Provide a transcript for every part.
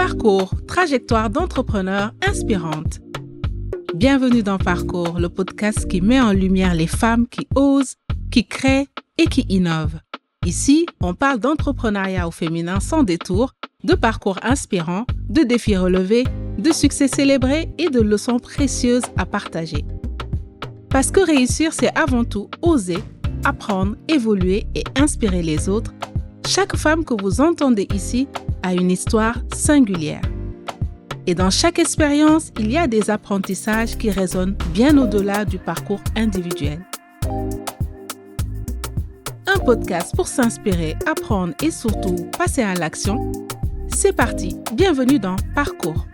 Parcours, trajectoire d'entrepreneurs inspirantes. Bienvenue dans Parcours, le podcast qui met en lumière les femmes qui osent, qui créent et qui innovent. Ici, on parle d'entrepreneuriat au féminin sans détour, de parcours inspirants, de défis relevés, de succès célébrés et de leçons précieuses à partager. Parce que réussir, c'est avant tout oser, apprendre, évoluer et inspirer les autres. Chaque femme que vous entendez ici a une histoire singulière. Et dans chaque expérience, il y a des apprentissages qui résonnent bien au-delà du parcours individuel. Un podcast pour s'inspirer, apprendre et surtout passer à l'action. C'est parti, bienvenue dans Parcours.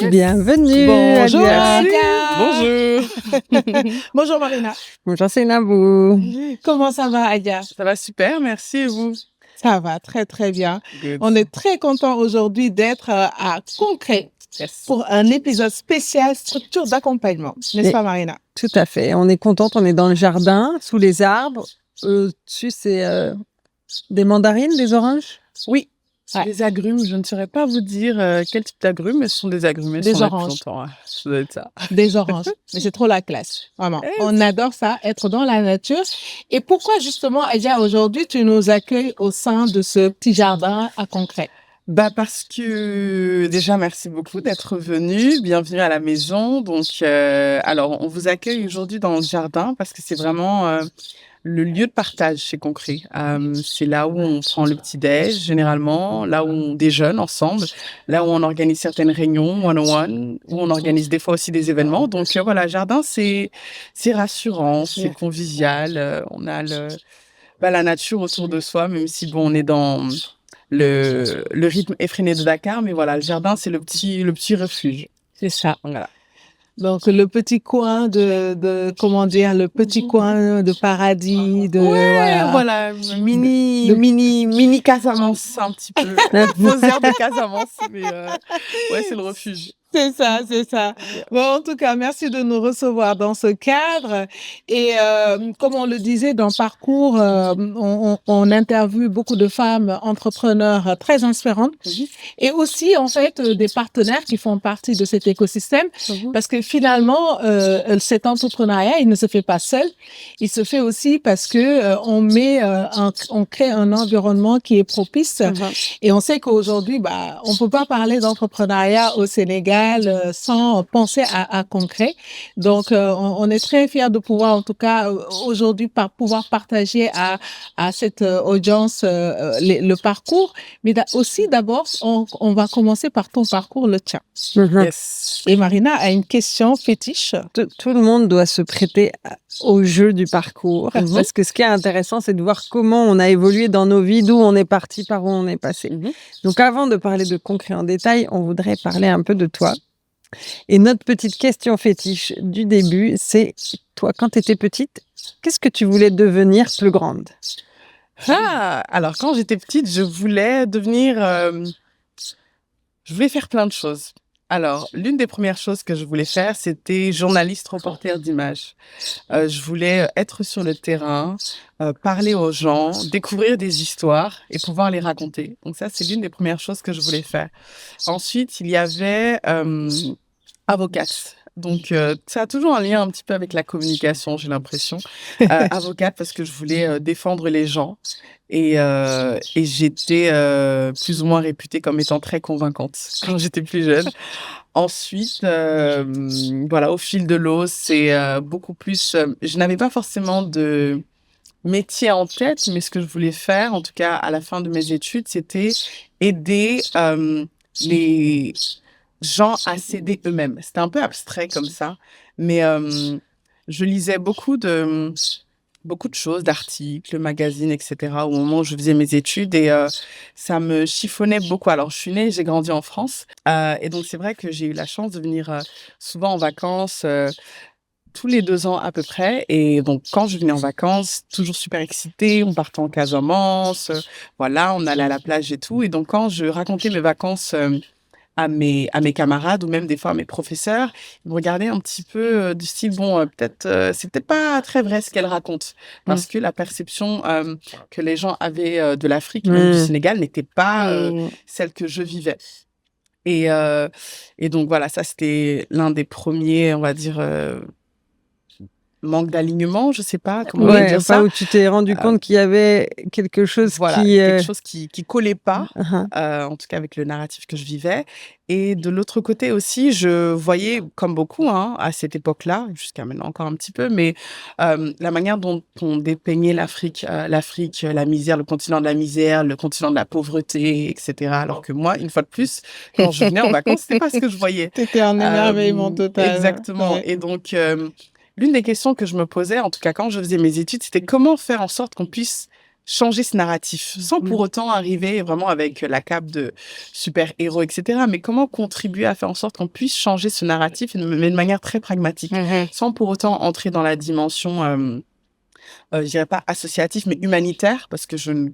Bienvenue. Bonjour. Adia. Bonjour. Bonjour Marina. Bonjour Sénabou. Comment ça va Adia? Ça va super, merci et vous? Ça va très très bien. Good. On est très content aujourd'hui d'être à Concret Yes. pour un épisode spécial structure d'accompagnement. N'est-ce pas Marina? Tout à fait. On est contente. On est dans le jardin, sous les arbres. Au-dessus, c'est des mandarines, des oranges. Oui, Ouais. les agrumes, je ne saurais pas vous dire quel type d'agrumes, mais ce sont des agrumes. Elles Des sont là depuis oranges. longtemps, hein. Ça doit être ça. Des oranges. Mais c'est trop la classe. Vraiment. On adore ça, être dans la nature. Et pourquoi justement Adia, aujourd'hui, tu nous accueilles au sein de ce petit jardin à Concret? Parce que déjà, merci beaucoup d'être venu. Bienvenue à la maison. Donc, alors, on vous accueille aujourd'hui dans le jardin parce que c'est vraiment le lieu de partage chez Concret. C'est là où on prend le petit-déj, généralement, là où on déjeune ensemble, là où on organise certaines réunions one-on-one, où on organise des fois aussi des événements. Donc, voilà, jardin, c'est rassurant, c'est convivial. On a la nature autour de soi, même si, bon, on est dans le rythme effréné de Dakar, mais voilà, le jardin, c'est le petit refuge. C'est ça. Voilà. Donc, le petit coin le petit coin de paradis, Voilà, mini Casamance, un petit peu. Vos airs de Casamance, mais ouais, c'est le refuge. C'est ça, c'est ça. Bon, en tout cas, merci de nous recevoir dans ce cadre. Et comme on le disait dans Parcours, on interviewe beaucoup de femmes entrepreneurs très inspirantes et aussi, en fait, des partenaires qui font partie de cet écosystème. Parce que finalement, cet entrepreneuriat, il ne se fait pas seul. Il se fait aussi parce que on crée un environnement qui est propice. Et on sait qu'aujourd'hui, on peut pas parler d'entrepreneuriat au Sénégal sans penser à Concret. Donc, on est très fiers de pouvoir, en tout cas, aujourd'hui, pouvoir partager à cette audience le parcours. Mais aussi, d'abord, on va commencer par ton parcours, le tien. Yes. Et Marina a une question fétiche. Tout le monde doit se prêter au jeu du parcours. Parce que ce qui est intéressant, c'est de voir comment on a évolué dans nos vies, d'où on est parti, par où on est passé. Donc, avant de parler de Concret en détail, on voudrait parler un peu de toi. Et notre petite question fétiche du début, c'est toi, quand tu étais petite, qu'est-ce que tu voulais devenir plus grande? Alors, quand j'étais petite, je voulais faire plein de choses. Alors, l'une des premières choses que je voulais faire, c'était journaliste reporter d'images. Je voulais être sur le terrain, parler aux gens, découvrir des histoires et pouvoir les raconter. Donc ça, c'est l'une des premières choses que je voulais faire. Ensuite, il y avait avocate. Donc, ça a toujours un lien un petit peu avec la communication, j'ai l'impression. Avocate parce que je voulais défendre les gens et j'étais plus ou moins réputée comme étant très convaincante quand j'étais plus jeune. Ensuite, voilà, au fil de l'eau, c'est beaucoup plus... je n'avais pas forcément de métier en tête, mais ce que je voulais faire, en tout cas à la fin de mes études, c'était aider les gens à s'aider eux-mêmes. C'était un peu abstrait comme ça, mais je lisais beaucoup de choses, d'articles, magazines, etc. au moment où je faisais mes études et ça me chiffonnait beaucoup. Alors, je suis née, j'ai grandi en France et donc c'est vrai que j'ai eu la chance de venir souvent en vacances tous les 2 ans à peu près. Et donc, quand je venais en vacances, toujours super excitée, on partait en Casamance, voilà, on allait à la plage et tout. Et donc, quand je racontais mes vacances à mes camarades ou même des fois à mes professeurs, ils me regardaient un petit peu du style, bon, peut-être, c'est peut-être pas très vrai ce qu'elle raconte. Parce que la perception que les gens avaient de l'Afrique, même du Sénégal, n'était pas celle que je vivais. Et donc voilà, ça c'était l'un des premiers, on va dire, manque d'alignement, je sais pas comment on peut dire ça. Où tu t'es rendu compte qu'il y avait quelque chose quelque chose qui collait pas, en tout cas avec le narratif que je vivais. Et de l'autre côté aussi, je voyais, comme beaucoup, à cette époque-là, jusqu'à maintenant encore un petit peu, mais la manière dont on dépeignait l'Afrique, la misère, le continent de la misère, le continent de la pauvreté, etc. Alors que moi, une fois de plus, quand je venais en vacances, c'était pas ce que je voyais. T'étais en émerveillement total. Exactement. Ouais. Et donc, l'une des questions que je me posais, en tout cas quand je faisais mes études, c'était comment faire en sorte qu'on puisse changer ce narratif, sans pour autant arriver vraiment avec la cape de super-héros, etc. Mais comment contribuer à faire en sorte qu'on puisse changer ce narratif, mais de manière très pragmatique, sans pour autant entrer dans la dimension, je dirais pas associative, mais humanitaire, parce que je ne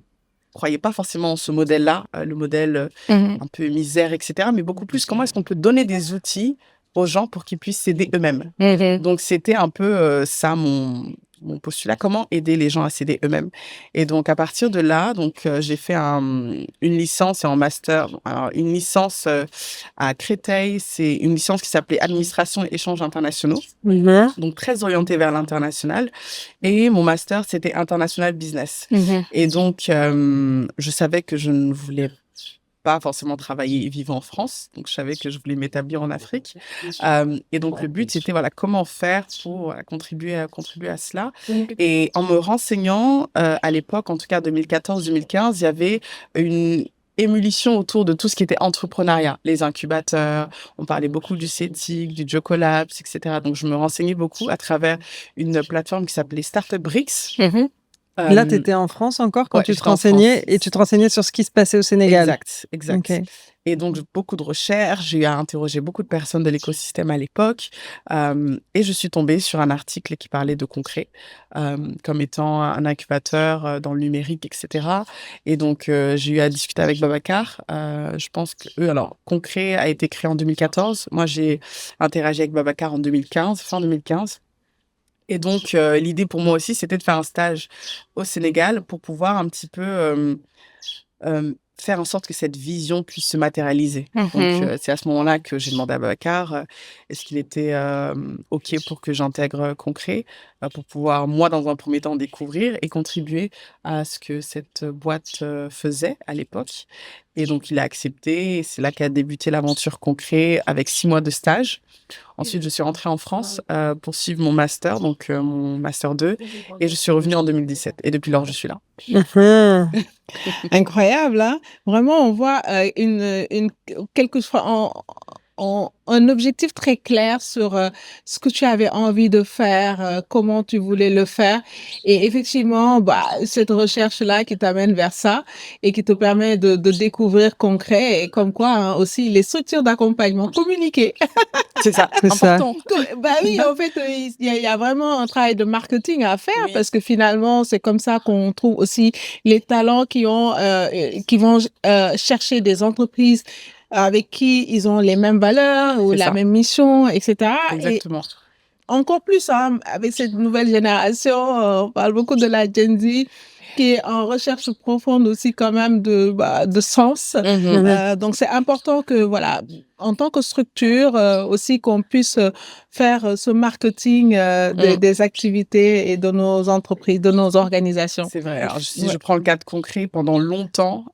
croyais pas forcément en ce modèle-là, le modèle un peu misère, etc. Mais beaucoup plus, comment est-ce qu'on peut donner des outils aux gens pour qu'ils puissent s'aider eux-mêmes. Donc, c'était un peu ça mon postulat, comment aider les gens à s'aider eux-mêmes. Et donc, à partir de là, donc j'ai fait une licence et un master. Alors, une licence à Créteil, c'est une licence qui s'appelait Administration et échanges internationaux, donc très orientée vers l'international. Et mon master, c'était International Business. Et donc, je savais que je ne voulais pas forcément travailler et vivre en France. Donc, je savais que je voulais m'établir en Afrique. Et donc, le but, c'était comment faire pour contribuer à cela. Et en me renseignant, à l'époque, en tout cas 2014-2015, il y avait une émulsion autour de tout ce qui était entrepreneuriat, les incubateurs, on parlait beaucoup du CETIC, du Jocolabs, etc. Donc, je me renseignais beaucoup à travers une plateforme qui s'appelait Startup Bricks. Là, tu étais en France encore quand tu te renseignais et tu te renseignais sur ce qui se passait au Sénégal. Exact. Okay. Et donc, beaucoup de recherches, j'ai eu à interroger beaucoup de personnes de l'écosystème à l'époque et je suis tombée sur un article qui parlait de Concret comme étant un incubateur dans le numérique, etc. Et donc, j'ai eu à discuter avec Babacar. Je pense que Concret a été créé en 2014. Moi, j'ai interagi avec Babacar en 2015, fin 2015. Et donc, l'idée pour moi aussi, c'était de faire un stage au Sénégal pour pouvoir un petit peu faire en sorte que cette vision puisse se matérialiser. Donc, c'est à ce moment-là que j'ai demandé à Babacar est-ce qu'il était OK pour que j'intègre Concret pour pouvoir, moi, dans un premier temps, découvrir et contribuer à ce que cette boîte faisait à l'époque. Et donc, il a accepté. Et c'est là qu'a débuté l'aventure Concret avec 6 mois de stage. Ensuite, je suis rentrée en France pour suivre mon master, donc mon master 2, et je suis revenue en 2017. Et depuis lors, je suis là. Incroyable, hein? Vraiment, on voit un objectif très clair sur ce que tu avais envie de faire, comment tu voulais le faire. Et effectivement, cette recherche-là qui t'amène vers ça et qui te permet de découvrir Concret et comme quoi aussi les structures d'accompagnement communiquer. C'est ça, c'est important. Oui, en fait, il y a vraiment un travail de marketing à faire parce que finalement, c'est comme ça qu'on trouve aussi les talents qui vont chercher des entreprises avec qui ils ont les mêmes valeurs ou la même mission, etc. Exactement. Et encore plus, avec cette nouvelle génération, on parle beaucoup de la Gen Z qui est en recherche profonde aussi quand même de sens. Donc, c'est important que, en tant que structure, aussi qu'on puisse faire ce marketing des activités et de nos entreprises, de nos organisations. C'est vrai. Alors, si je prends le cas de Concret, pendant longtemps,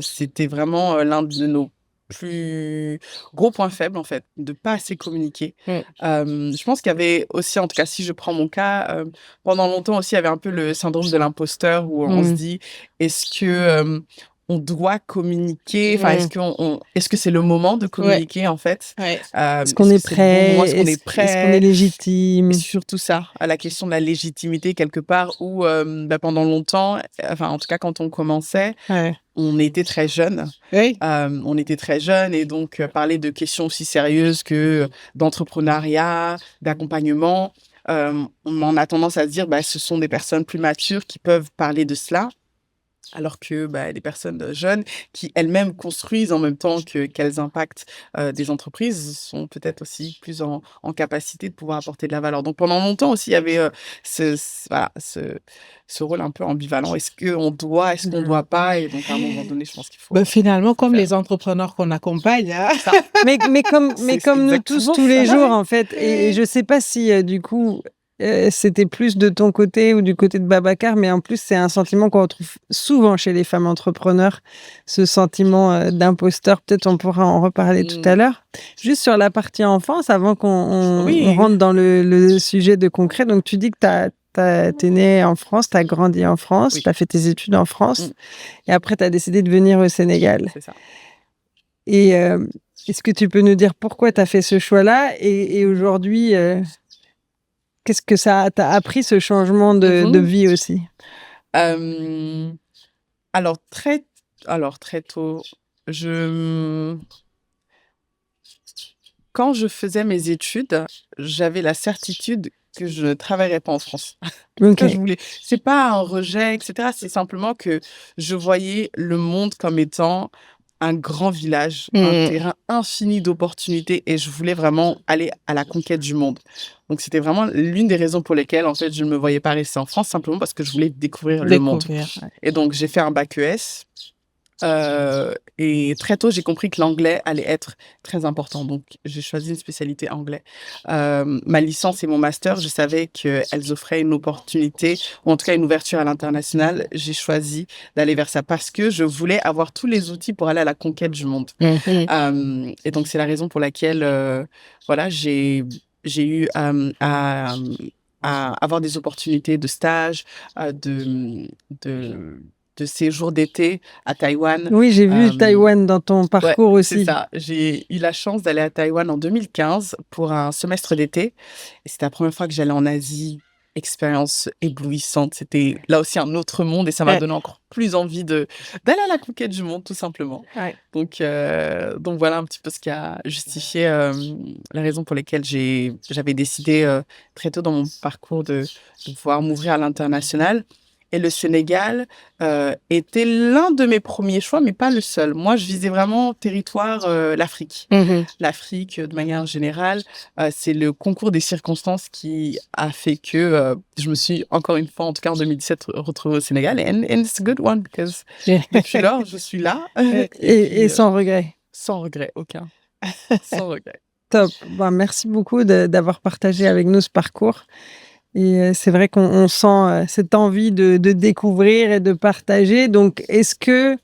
c'était vraiment l'un de nos plus gros point faible, en fait, de pas assez communiquer. Je pense qu'il y avait aussi, en tout cas, si je prends mon cas, pendant longtemps aussi, il y avait un peu le syndrome de l'imposteur où on se dit, est-ce que on doit communiquer? Enfin, est-ce que c'est le moment de communiquer, en fait? Est-ce qu'on est prêt? Est-ce qu'on est prêt? Est-ce qu'on est légitime? Et surtout ça, à la question de la légitimité, quelque part, où pendant longtemps, enfin, en tout cas, quand on commençait, on était très jeunes. On était très jeunes et donc parler de questions aussi sérieuses que d'entrepreneuriat, d'accompagnement, on a tendance à se dire ce sont des personnes plus matures qui peuvent parler de cela. Alors que des personnes jeunes qui elles-mêmes construisent en même temps qu'elles impactent des entreprises sont peut-être aussi plus en capacité de pouvoir apporter de la valeur. Donc pendant longtemps aussi, il y avait ce rôle un peu ambivalent. Est-ce qu'on doit, est-ce qu'on ne doit pas? Et donc à un moment donné, je pense qu'il faut Finalement, comme faire. les entrepreneurs qu'on accompagne, hein. Mais comme nous tous, exactement tous les ça. jours, en fait. Et je sais pas si, du coup, c'était plus de ton côté ou du côté de Babacar, mais en plus, c'est un sentiment qu'on retrouve souvent chez les femmes entrepreneurs, ce sentiment d'imposteur. Peut-être on pourra en reparler tout à l'heure. Juste sur la partie enfance, avant qu'on Oui. rentre dans le sujet de concret. Donc, tu dis que t'es né en France, t'as grandi en France, Oui. t'as fait tes études en France, et après, t'as décidé de venir au Sénégal. C'est ça. Et est-ce que tu peux nous dire pourquoi tu as fait ce choix-là et aujourd'hui, qu'est-ce que ça t'a appris, ce changement de vie aussi? Alors très tôt, quand je faisais mes études, j'avais la certitude que je ne travaillerais pas en France. Ok. Que je voulais. C'est pas un rejet, etc. C'est simplement que je voyais le monde comme étant un grand village, un terrain infini d'opportunités et je voulais vraiment aller à la conquête du monde. Donc, c'était vraiment l'une des raisons pour lesquelles, en fait, je ne me voyais pas rester en France, simplement parce que je voulais découvrir le monde. Ouais. Et donc, j'ai fait un bac ES. Et très tôt, j'ai compris que l'anglais allait être très important. Donc, j'ai choisi une spécialité anglais. Ma licence et mon master, je savais qu'elles offraient une opportunité, ou en tout cas une ouverture à l'international. J'ai choisi d'aller vers ça parce que je voulais avoir tous les outils pour aller à la conquête du monde. Et donc, c'est la raison pour laquelle j'ai eu à avoir des opportunités de stage, de séjour d'été à Taïwan. Oui, j'ai vu Taïwan dans ton parcours aussi. C'est ça. J'ai eu la chance d'aller à Taïwan en 2015 pour un semestre d'été. Et c'était la première fois que j'allais en Asie. Expérience éblouissante. C'était là aussi un autre monde et ça m'a donné encore plus envie d'aller à la conquête du monde, tout simplement. Ouais. Donc voilà un petit peu ce qui a justifié la raison pour laquelle j'avais décidé très tôt dans mon parcours de pouvoir m'ouvrir à l'international. Et le Sénégal était l'un de mes premiers choix, mais pas le seul. Moi, je visais vraiment territoire l'Afrique. L'Afrique, de manière générale, c'est le concours des circonstances qui a fait que je me suis, encore une fois, en tout cas en 2017, retrouvée au Sénégal. And it's a good one, because depuis lors, je suis là. Et sans regret. Sans regret, aucun. Sans regret. Top. Merci beaucoup d'avoir partagé avec nous ce parcours. Et c'est vrai qu'on sent cette envie de découvrir et de partager. Donc, est-ce que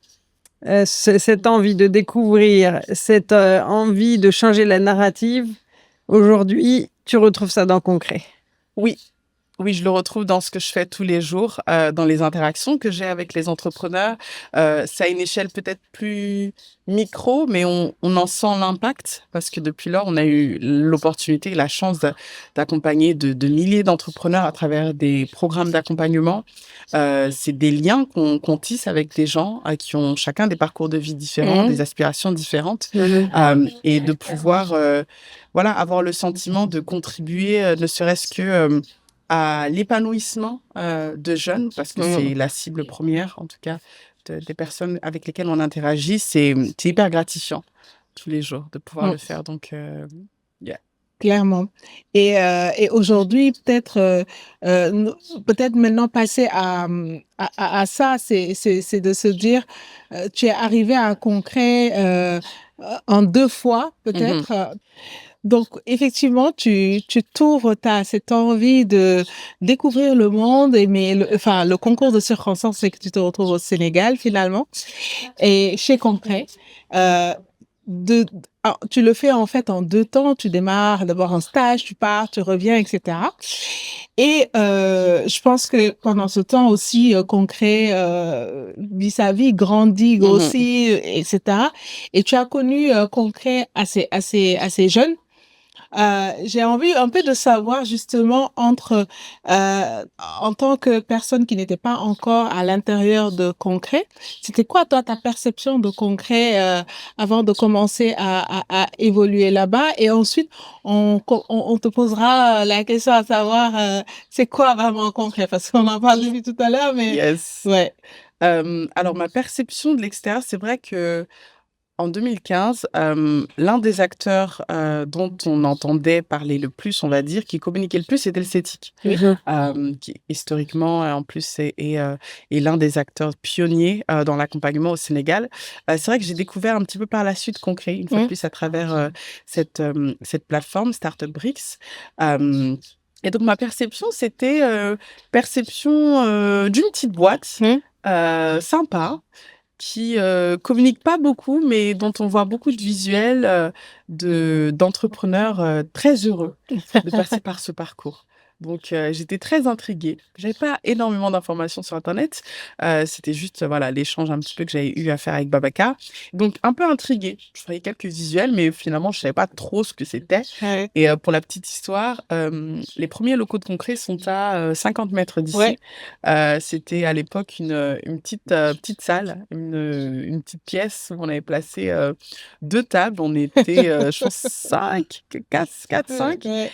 cette envie de découvrir, cette envie de changer la narrative, aujourd'hui, tu retrouves ça dans Concret? Oui. Oui, je le retrouve dans ce que je fais tous les jours, dans les interactions que j'ai avec les entrepreneurs. C'est à une échelle peut-être plus micro, mais on en sent l'impact parce que depuis lors, on a eu l'opportunité et la chance d'accompagner de milliers d'entrepreneurs à travers des programmes d'accompagnement. C'est des liens qu'on tisse avec des gens qui ont chacun des parcours de vie différents, des aspirations différentes, et de pouvoir avoir le sentiment de contribuer, ne serait-ce que à l'épanouissement de jeunes, parce que c'est la cible première, en tout cas, des personnes avec lesquelles on interagit. C'est hyper gratifiant tous les jours de pouvoir le faire. Donc, Clairement. Et aujourd'hui, peut-être maintenant passer à ça, c'est de se dire, tu es arrivé à un Concret en 2 fois, peut-être. Donc, effectivement, tu t'ouvres, t'as cette envie de découvrir le monde, mais le concours de circonstances, c'est que tu te retrouves au Sénégal, finalement, et chez Concret. Tu le fais en fait en 2 temps. Tu démarres d'abord un stage, tu pars, tu reviens, etc. Et je pense que pendant ce temps aussi, Concret vit sa vie, grandit, grossit, etc. Et tu as connu Concret assez jeune. J'ai envie un peu de savoir justement en tant que personne qui n'était pas encore à l'intérieur de Concret, c'était quoi toi ta perception de Concret avant de commencer à évoluer là-bas, et ensuite on te posera la question à savoir c'est quoi vraiment Concret, parce qu'on en parle depuis tout à l'heure, mais yes. ouais. Alors ma perception de l'extérieur, c'est vrai que en 2015, l'un des acteurs, dont on entendait parler le plus, on va dire, qui communiquait le plus, c'était le CETIC. Qui historiquement, en plus est l'un des acteurs pionniers, dans l'accompagnement au Sénégal. C'est vrai que j'ai découvert un petit peu par la suite Concret, une fois de plus à travers, cette plateforme Startup Bricks. Hem et donc ma perception, c'était, perception, d'une petite boîte, sympa, qui, communique pas beaucoup, mais dont on voit beaucoup de visuels, d'entrepreneurs, très heureux de passer par ce parcours. Donc j'étais très intriguée. J'avais pas énormément d'informations sur internet, c'était juste, voilà, l'échange un petit peu que j'avais eu à faire avec Babacar. Donc un peu intriguée. Je voyais quelques visuels, mais finalement je savais pas trop ce que c'était. Ouais. Et pour la petite histoire, les premiers locaux de Concret sont à, 50 mètres d'ici. Ouais. C'était à l'époque une petite salle, une petite pièce où on avait placé, 2 tables. On était, je pense 5, 4-5 Ouais.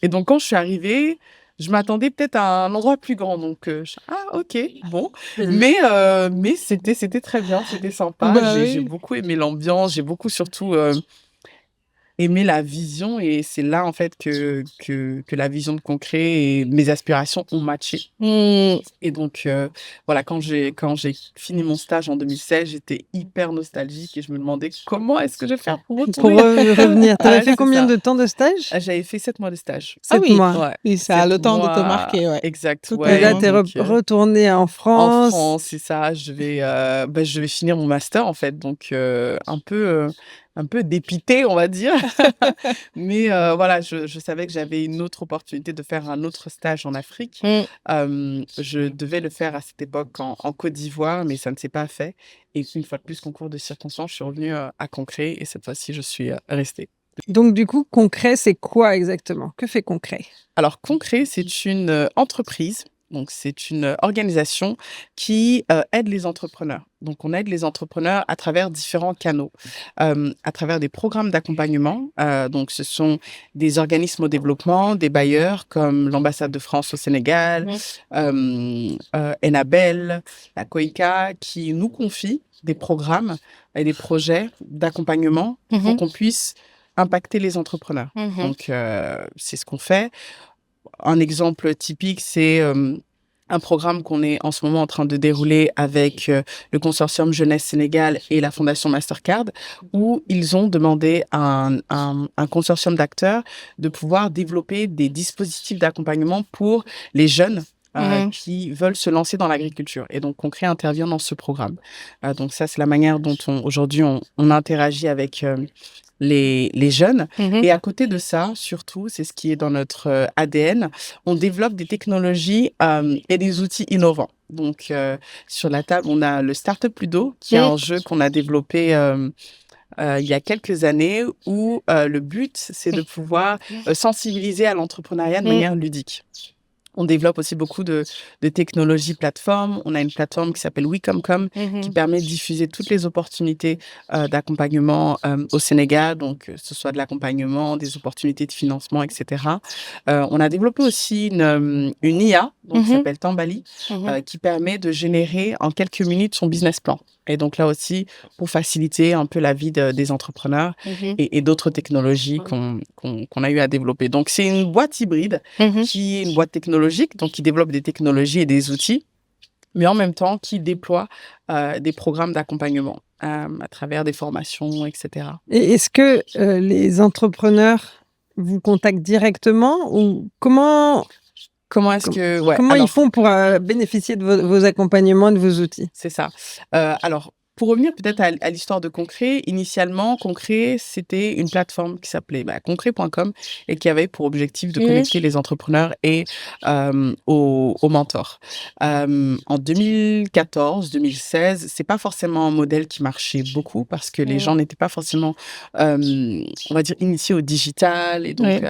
et donc quand je suis arrivée, je m'attendais peut-être à un endroit plus grand donc «Ah OK, bon». Mais c'était très bien, c'était sympa. Bah J'ai oui. beaucoup aimé l'ambiance, j'ai beaucoup surtout, aimé la vision et c'est là, en fait, que la vision de Concret et mes aspirations ont matché. Et donc, voilà, quand j'ai fini mon stage en 2016, j'étais hyper nostalgique et je me demandais comment est-ce que je vais faire pour Pour retourner. revenir. Tu avais fait C'est combien ça. de temps de stage? J'avais fait 7 mois de stage. Ah 7 oui. mois. Ouais, Oui, ça a 7 le temps de te mois marquer, ouais. exact, Et ouais, là, Totalement. tu es donc retournée en en France. France, c'est ça. Je vais finir mon master, en fait, donc un peu dépitée, on va dire. Mais voilà, je savais que j'avais une autre opportunité de faire un autre stage en Afrique. Je devais le faire à cette époque en Côte d'Ivoire, mais ça ne s'est pas fait. Et une fois de plus, concours de circonstances, je suis revenue, à Concret et cette fois-ci, je suis, restée. Donc, du coup, Concret, c'est quoi exactement? Que fait Concret? Alors Concret, c'est une, entreprise, donc c'est une, organisation qui, aide les entrepreneurs. Donc on aide les entrepreneurs à travers différents canaux, à travers des programmes d'accompagnement, donc ce sont des organismes au développement, des bailleurs comme l'ambassade de France au Sénégal, Enabel, la KOICA qui nous confient des programmes et des projets d'accompagnement pour qu'on puisse impacter les entrepreneurs. Donc c'est ce qu'on fait. Un exemple typique, c'est un programme qu'on est en ce moment en train de dérouler avec le consortium Jeunesse Sénégal et la Fondation Mastercard, où ils ont demandé à un consortium d'acteurs de pouvoir développer des dispositifs d'accompagnement pour les jeunes qui veulent se lancer dans l'agriculture. Et donc, Concret intervient dans ce programme. Donc ça, c'est la manière dont aujourd'hui on interagit avec les jeunes. Et à côté de ça, surtout, c'est ce qui est dans notre ADN, on développe des technologies et des outils innovants. Donc, sur la table, on a le Startup Ludo, qui est un jeu qu'on a développé il y a quelques années, où le but, c'est de pouvoir sensibiliser à l'entrepreneuriat de manière ludique. On développe aussi beaucoup de technologies plateformes. On a une plateforme qui s'appelle WeComeCom qui permet de diffuser toutes les opportunités d'accompagnement au Sénégal, donc que ce soit de l'accompagnement, des opportunités de financement, etc. On a développé aussi une IA donc, qui s'appelle Tambali, qui permet de générer en quelques minutes son business plan. Et donc là aussi, pour faciliter un peu la vie des entrepreneurs et d'autres technologies qu'on a eu à développer. Donc, c'est une boîte hybride qui est une boîte technologique, donc qui développe des technologies et des outils, mais en même temps qui déploie des programmes d'accompagnement à travers des formations, etc. Et est-ce que les entrepreneurs vous contactent directement ou comment est-ce que... Ouais, comment alors, ils font pour bénéficier de vos accompagnements, de vos outils? c'est ça. Alors, pour revenir peut-être à l'histoire de Concret, initialement, Concret, c'était une plateforme qui s'appelait concret.com et qui avait pour objectif de connecter les entrepreneurs et aux mentors. En 2014-2016, c'est pas forcément un modèle qui marchait beaucoup parce que les gens n'étaient pas forcément, on va dire, initiés au digital et donc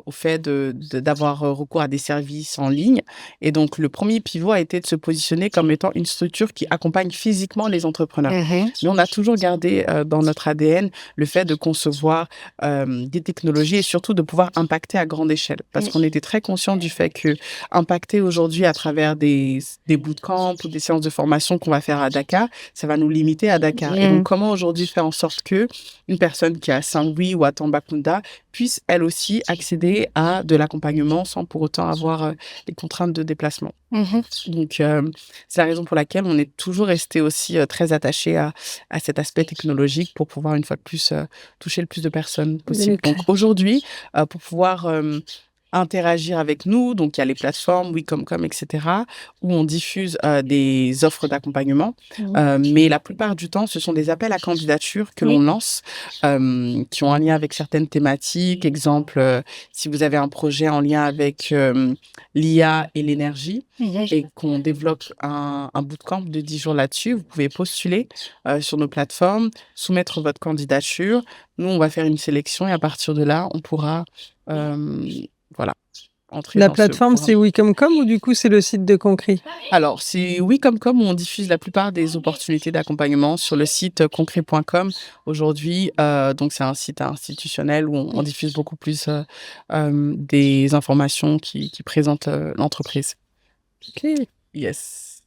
au fait d'avoir recours à des services en ligne. Et donc, le premier pivot a été de se positionner comme étant une structure qui accompagne physiquement les entrepreneurs d'entrepreneurs. Mais on a toujours gardé dans notre ADN le fait de concevoir des technologies et surtout de pouvoir impacter à grande échelle. Parce qu'on était très conscient du fait que impacter aujourd'hui à travers des bootcamps ou des séances de formation qu'on va faire à Dakar, ça va nous limiter à Dakar. Et donc, comment aujourd'hui faire en sorte que une personne qui est à Saint-Louis ou à Tambacounda puisse, elle aussi, accéder à de l'accompagnement sans pour autant avoir les contraintes de déplacement. Donc, c'est la raison pour laquelle on est toujours resté aussi très attaché à cet aspect technologique pour pouvoir, une fois de plus, toucher le plus de personnes possible. Donc, aujourd'hui, pour pouvoir interagir avec nous, donc il y a les plateformes, WeComCom, etc., où on diffuse des offres d'accompagnement. Mais la plupart du temps, ce sont des appels à candidature que l'on lance, qui ont un lien avec certaines thématiques. Exemple, si vous avez un projet en lien avec l'IA et l'énergie, et qu'on développe un bootcamp de 10 jours là-dessus, vous pouvez postuler sur nos plateformes, soumettre votre candidature. Nous, on va faire une sélection et à partir de là, on pourra voilà, entrer La dans ce plateforme, programme. c'est WeComCom ou du coup, c'est le site de Concret? Alors, c'est WeComCom où on diffuse la plupart des opportunités d'accompagnement sur le site concret.com. Aujourd'hui, donc c'est un site institutionnel où on diffuse beaucoup plus des informations qui présentent l'entreprise. Ok. Yes.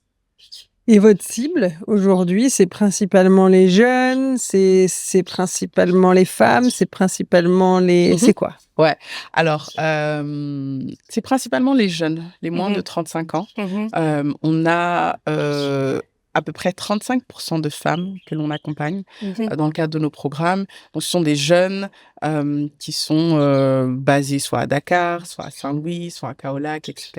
Et votre cible aujourd'hui, c'est principalement les jeunes, c'est principalement les femmes, c'est principalement les... C'est quoi? Ouais. Alors, c'est principalement les jeunes, les moins de 35 ans. On a à peu près 35% de femmes que l'on accompagne dans le cadre de nos programmes. Donc, ce sont des jeunes qui sont basés soit à Dakar, soit à Saint-Louis, soit à Kaolack, etc.,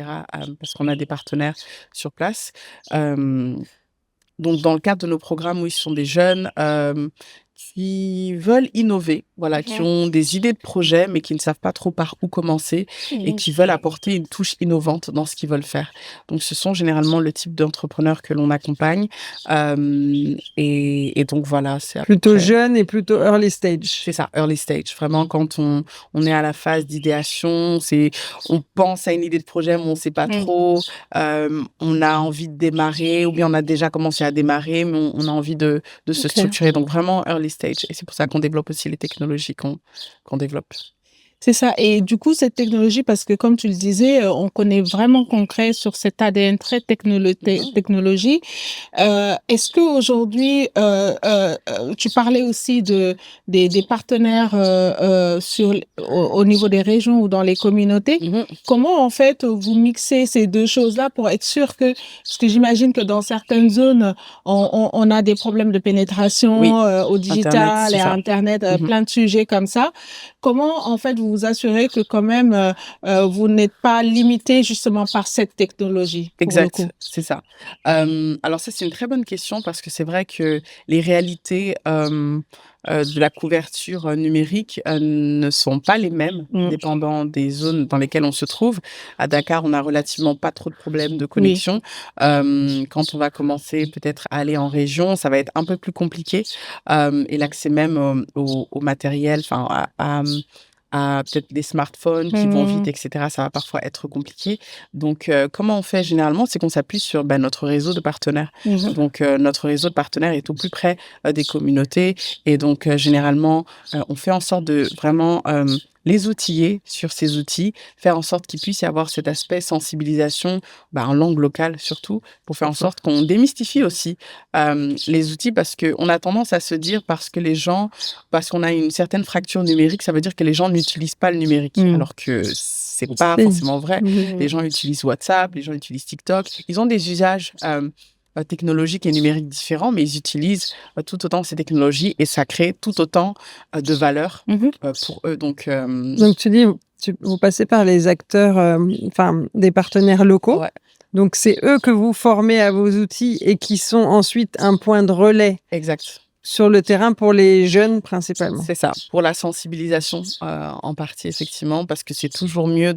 parce qu'on a des partenaires sur place. Donc, dans le cadre de nos programmes, oui, ce sont des jeunes qui veulent innover, voilà, qui ont des idées de projets, mais qui ne savent pas trop par où commencer et qui veulent apporter une touche innovante dans ce qu'ils veulent faire. Donc, ce sont généralement le type d'entrepreneurs que l'on accompagne. Et donc, voilà, c'est à peu Plutôt près... jeune et plutôt early stage. C'est ça, early stage. Vraiment, quand on est à la phase d'idéation, on pense à une idée de projet, mais on ne sait pas trop. On a envie de démarrer, ou bien on a déjà commencé à démarrer, mais on a envie de se structurer. Donc, vraiment early stage. Et c'est pour ça qu'on développe aussi les technologies qu'on développe. C'est ça. Et du coup, cette technologie, parce que comme tu le disais, on connaît vraiment Concret sur cet ADN très technologie. Est-ce que aujourd'hui, tu parlais aussi des partenaires au niveau des régions ou dans les communautés. Comment en fait vous mixez ces deux choses-là pour être sûr que, parce que j'imagine que dans certaines zones, on a des problèmes de pénétration au digital et à Internet, plein de sujets comme ça. Comment en fait vous assurez que quand même vous n'êtes pas limité justement par cette technologie? Exact, c'est ça. Alors ça, c'est une très bonne question parce que c'est vrai que les réalités de la couverture numérique ne sont pas les mêmes dépendant des zones dans lesquelles on se trouve. À Dakar, on a relativement pas trop de problèmes de connexion. Quand on va commencer peut-être à aller en région, ça va être un peu plus compliqué. Et l'accès même au matériel, enfin à peut-être des smartphones qui vont vite, etc. Ça va parfois être compliqué. Donc, comment on fait généralement? C'est qu'on s'appuie sur notre réseau de partenaires. Donc, notre réseau de partenaires est au plus près des communautés. Et donc, généralement, on fait en sorte de vraiment les outiller sur ces outils, faire en sorte qu'il puisse y avoir cet aspect sensibilisation en langue locale surtout, pour faire en sorte qu'on démystifie aussi les outils, parce qu'on a tendance à se dire parce qu'on a une certaine fracture numérique, ça veut dire que les gens n'utilisent pas le numérique, alors que c'est pas forcément vrai. Les gens utilisent WhatsApp, les gens utilisent TikTok, ils ont des usages technologiques et numériques différents, mais ils utilisent tout autant ces technologies et ça crée tout autant de valeur pour eux. Donc tu dis, vous passez par les acteurs, des partenaires locaux. Ouais. Donc, c'est eux que vous formez à vos outils et qui sont ensuite un point de relais. Exact. Sur le terrain pour les jeunes principalement. C'est ça, pour la sensibilisation en partie effectivement, parce que c'est toujours mieux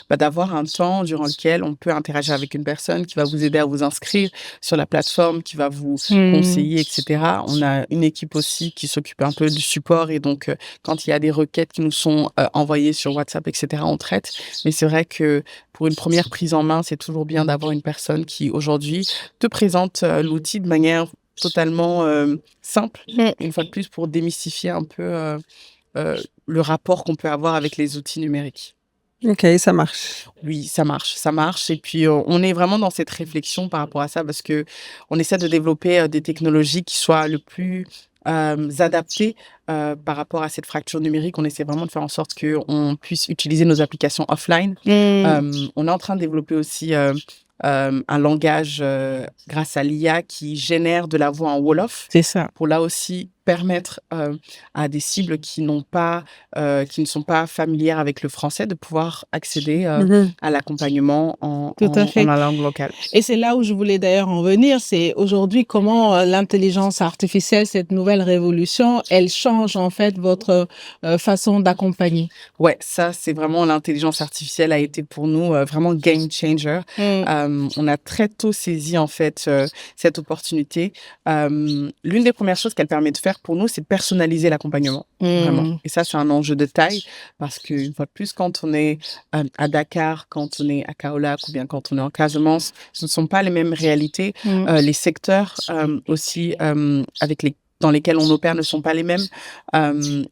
d'avoir un temps durant lequel on peut interagir avec une personne qui va vous aider à vous inscrire sur la plateforme, qui va vous conseiller, etc. On a une équipe aussi qui s'occupe un peu du support et donc quand il y a des requêtes qui nous sont envoyées sur WhatsApp, etc., on traite. Mais c'est vrai que pour une première prise en main, c'est toujours bien d'avoir une personne qui aujourd'hui te présente l'outil de manière totalement simple, une fois de plus, pour démystifier un peu le rapport qu'on peut avoir avec les outils numériques. Ok, ça marche. Oui, ça marche. Et puis, on est vraiment dans cette réflexion par rapport à ça parce que on essaie de développer des technologies qui soient le plus adaptées par rapport à cette fracture numérique. On essaie vraiment de faire en sorte qu'on puisse utiliser nos applications offline. On est en train de développer aussi un langage grâce à l'IA qui génère de la voix en Wolof. C'est ça. Pour là aussi permettre à des cibles qui ne sont pas familières avec le français de pouvoir accéder à l'accompagnement Tout à fait. en la langue locale. Et c'est là où je voulais d'ailleurs en venir, c'est aujourd'hui comment l'intelligence artificielle, cette nouvelle révolution, elle change en fait votre façon d'accompagner. Ouais, ça c'est vraiment l'intelligence artificielle a été pour nous vraiment game changer. On a très tôt saisi en fait cette opportunité. L'une des premières choses qu'elle permet de faire pour nous, c'est de personnaliser l'accompagnement. Vraiment. Et ça, c'est un enjeu de taille parce qu'une fois de plus, quand on est à Dakar, quand on est à Kaolack ou bien quand on est en Casamance, ce ne sont pas les mêmes réalités. Les secteurs aussi dans lesquels on opère ne sont pas les mêmes.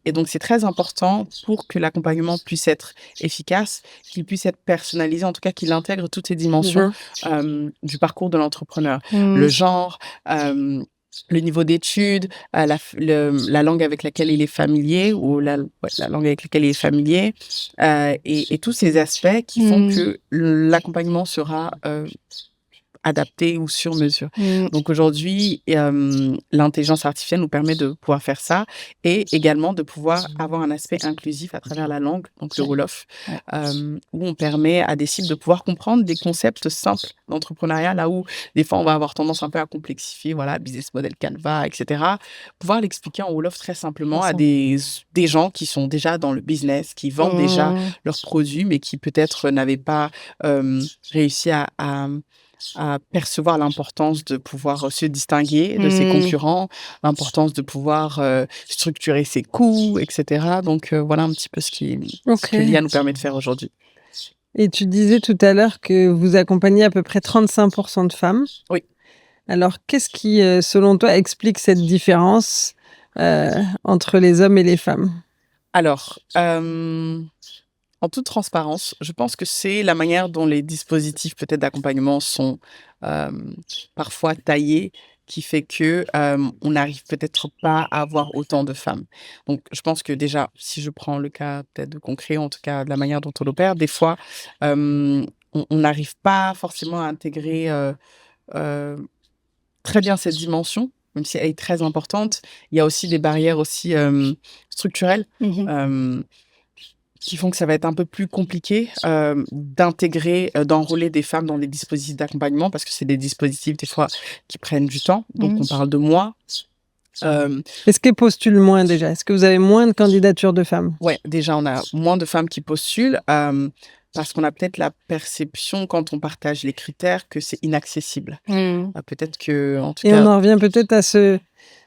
Et donc, c'est très important pour que l'accompagnement puisse être efficace, qu'il puisse être personnalisé, en tout cas qu'il intègre toutes ces dimensions du parcours de l'entrepreneur. Le genre, le niveau d'études, la langue avec laquelle il est familier ou la langue avec laquelle il est familier et tous ces aspects qui font que l'accompagnement sera adapté ou sur mesure. Donc aujourd'hui, l'intelligence artificielle nous permet de pouvoir faire ça et également de pouvoir avoir un aspect inclusif à travers la langue, donc le Wolof, où on permet à des cibles de pouvoir comprendre des concepts simples d'entrepreneuriat, là où des fois on va avoir tendance un peu à complexifier, voilà, business model Canva, etc. Pouvoir l'expliquer en Wolof très simplement à des gens qui sont déjà dans le business, qui vendent déjà leurs produits, mais qui peut-être n'avaient pas réussi à percevoir l'importance de pouvoir se distinguer de ses concurrents, l'importance de pouvoir structurer ses coûts, etc. Donc, voilà un petit peu ce que l'IA nous permet de faire aujourd'hui. Et tu disais tout à l'heure que vous accompagnez à peu près 35% de femmes. Oui. Alors, qu'est-ce qui, selon toi, explique cette différence entre les hommes et les femmes ? Alors, en toute transparence, je pense que c'est la manière dont les dispositifs peut-être d'accompagnement sont parfois taillés qui fait que on n'arrive peut-être pas à avoir autant de femmes. Donc, je pense que déjà, si je prends le cas peut-être de concret, en tout cas de la manière dont on opère, des fois, on n'arrive pas forcément à intégrer très bien cette dimension, même si elle est très importante. Il y a aussi des barrières aussi structurelles. Qui font que ça va être un peu plus compliqué d'intégrer, d'enrôler des femmes dans les dispositifs d'accompagnement parce que c'est des dispositifs des fois qui prennent du temps. Donc on parle de mois. Est-ce qu'elles postulent moins déjà ? Est-ce que vous avez moins de candidatures de femmes ? Ouais, déjà on a moins de femmes qui postulent parce qu'on a peut-être la perception quand on partage les critères que c'est inaccessible. Peut-être que en tout cas. Et on en revient peut-être à ce